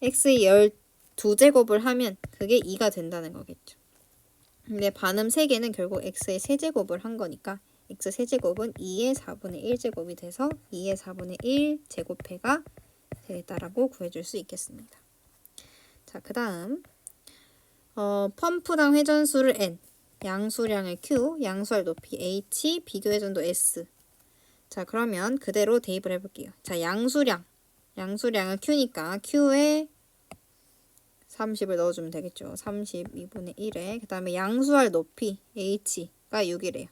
x의 12제곱을 하면 그게 2가 된다는 거겠죠. 근데 반음 3개는 결국 x의 세제곱을 한 거니까 x 세제곱은 2의 4분의 1제곱이 돼서 2의 4분의 1 제곱회가 되겠다라고 구해줄 수 있겠습니다. 자, 그 다음 펌프당 회전수를 n, 양수량을 q, 양수할 높이 h, 비교 회전도 s. 자, 그러면 그대로 대입을 해볼게요. 자, 양수량은 q니까 q에 30을 넣어주면 되겠죠. 32분의 1에 그 다음에 양수할 높이 h가 6이래요.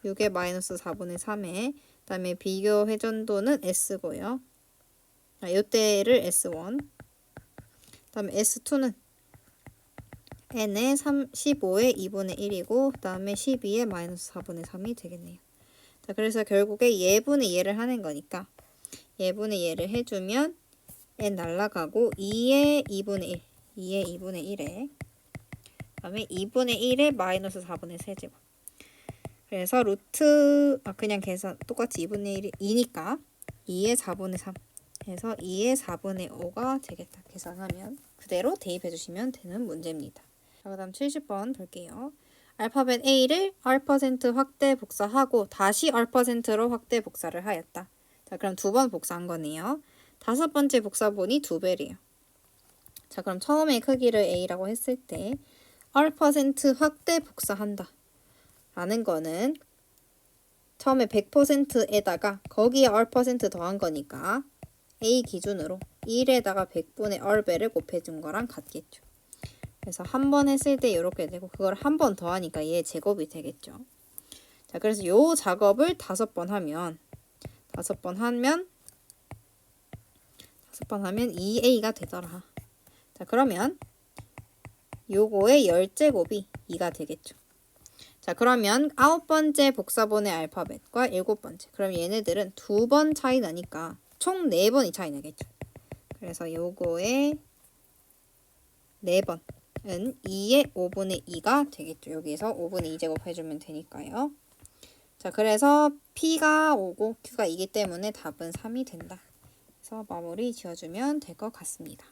6에 마이너스 4분의 3에 그 다음에 비교 회전도는 s고요. 요때를 s1 그 다음에 s2는 n에 15에 2분의 1이고 그 다음에 12에 마이너스 4분의 3이 되겠네요. 자, 그래서 결국에 예분의 예를 하는 거니까 예분의 예를 해주면 n 날라가고 2에 2분의 1 2에 2분의 1에 그 다음에 2분의 1에 마이너스 4분의 세제곱. 그래서 그냥 계산 똑같이 2분의 1이 2니까 2에 4분의 3 해서 2에 4분의 5가 되겠다. 계산하면 그대로 대입해 주시면 되는 문제입니다. 자, 그 다음 70번 볼게요. 알파벳 A를 R% 확대 복사하고 다시 R%로 확대 복사를 하였다. 자, 그럼 2번 복사한 거네요. 5번째 복사본이 2배래요. 자, 그럼 처음에 크기를 A라고 했을 때 R% 확대 복사한다 라는 거는 처음에 100%에다가 거기에 R% 더한 거니까 A 기준으로 1에다가 100분의 R배를 곱해준 거랑 같겠죠. 그래서 한 번 했을 때 이렇게 되고 그걸 한 번 더하니까 얘 제곱이 되겠죠. 자, 그래서 요 작업을 5번 하면 2A가 되더라. 자, 그러면 요거의 10제곱이 2가 되겠죠. 자, 그러면 9번째 복사본의 알파벳과 7번째. 그럼 얘네들은 2번 차이 나니까 총 4번이 차이 나겠죠. 그래서 요거의 4번은 2의 5분의 2가 되겠죠. 여기서 5분의 2제곱 해주면 되니까요. 자, 그래서 P가 5고 Q가 2기 때문에 답은 3이 된다. 그래서 마무리 지어주면 될 것 같습니다.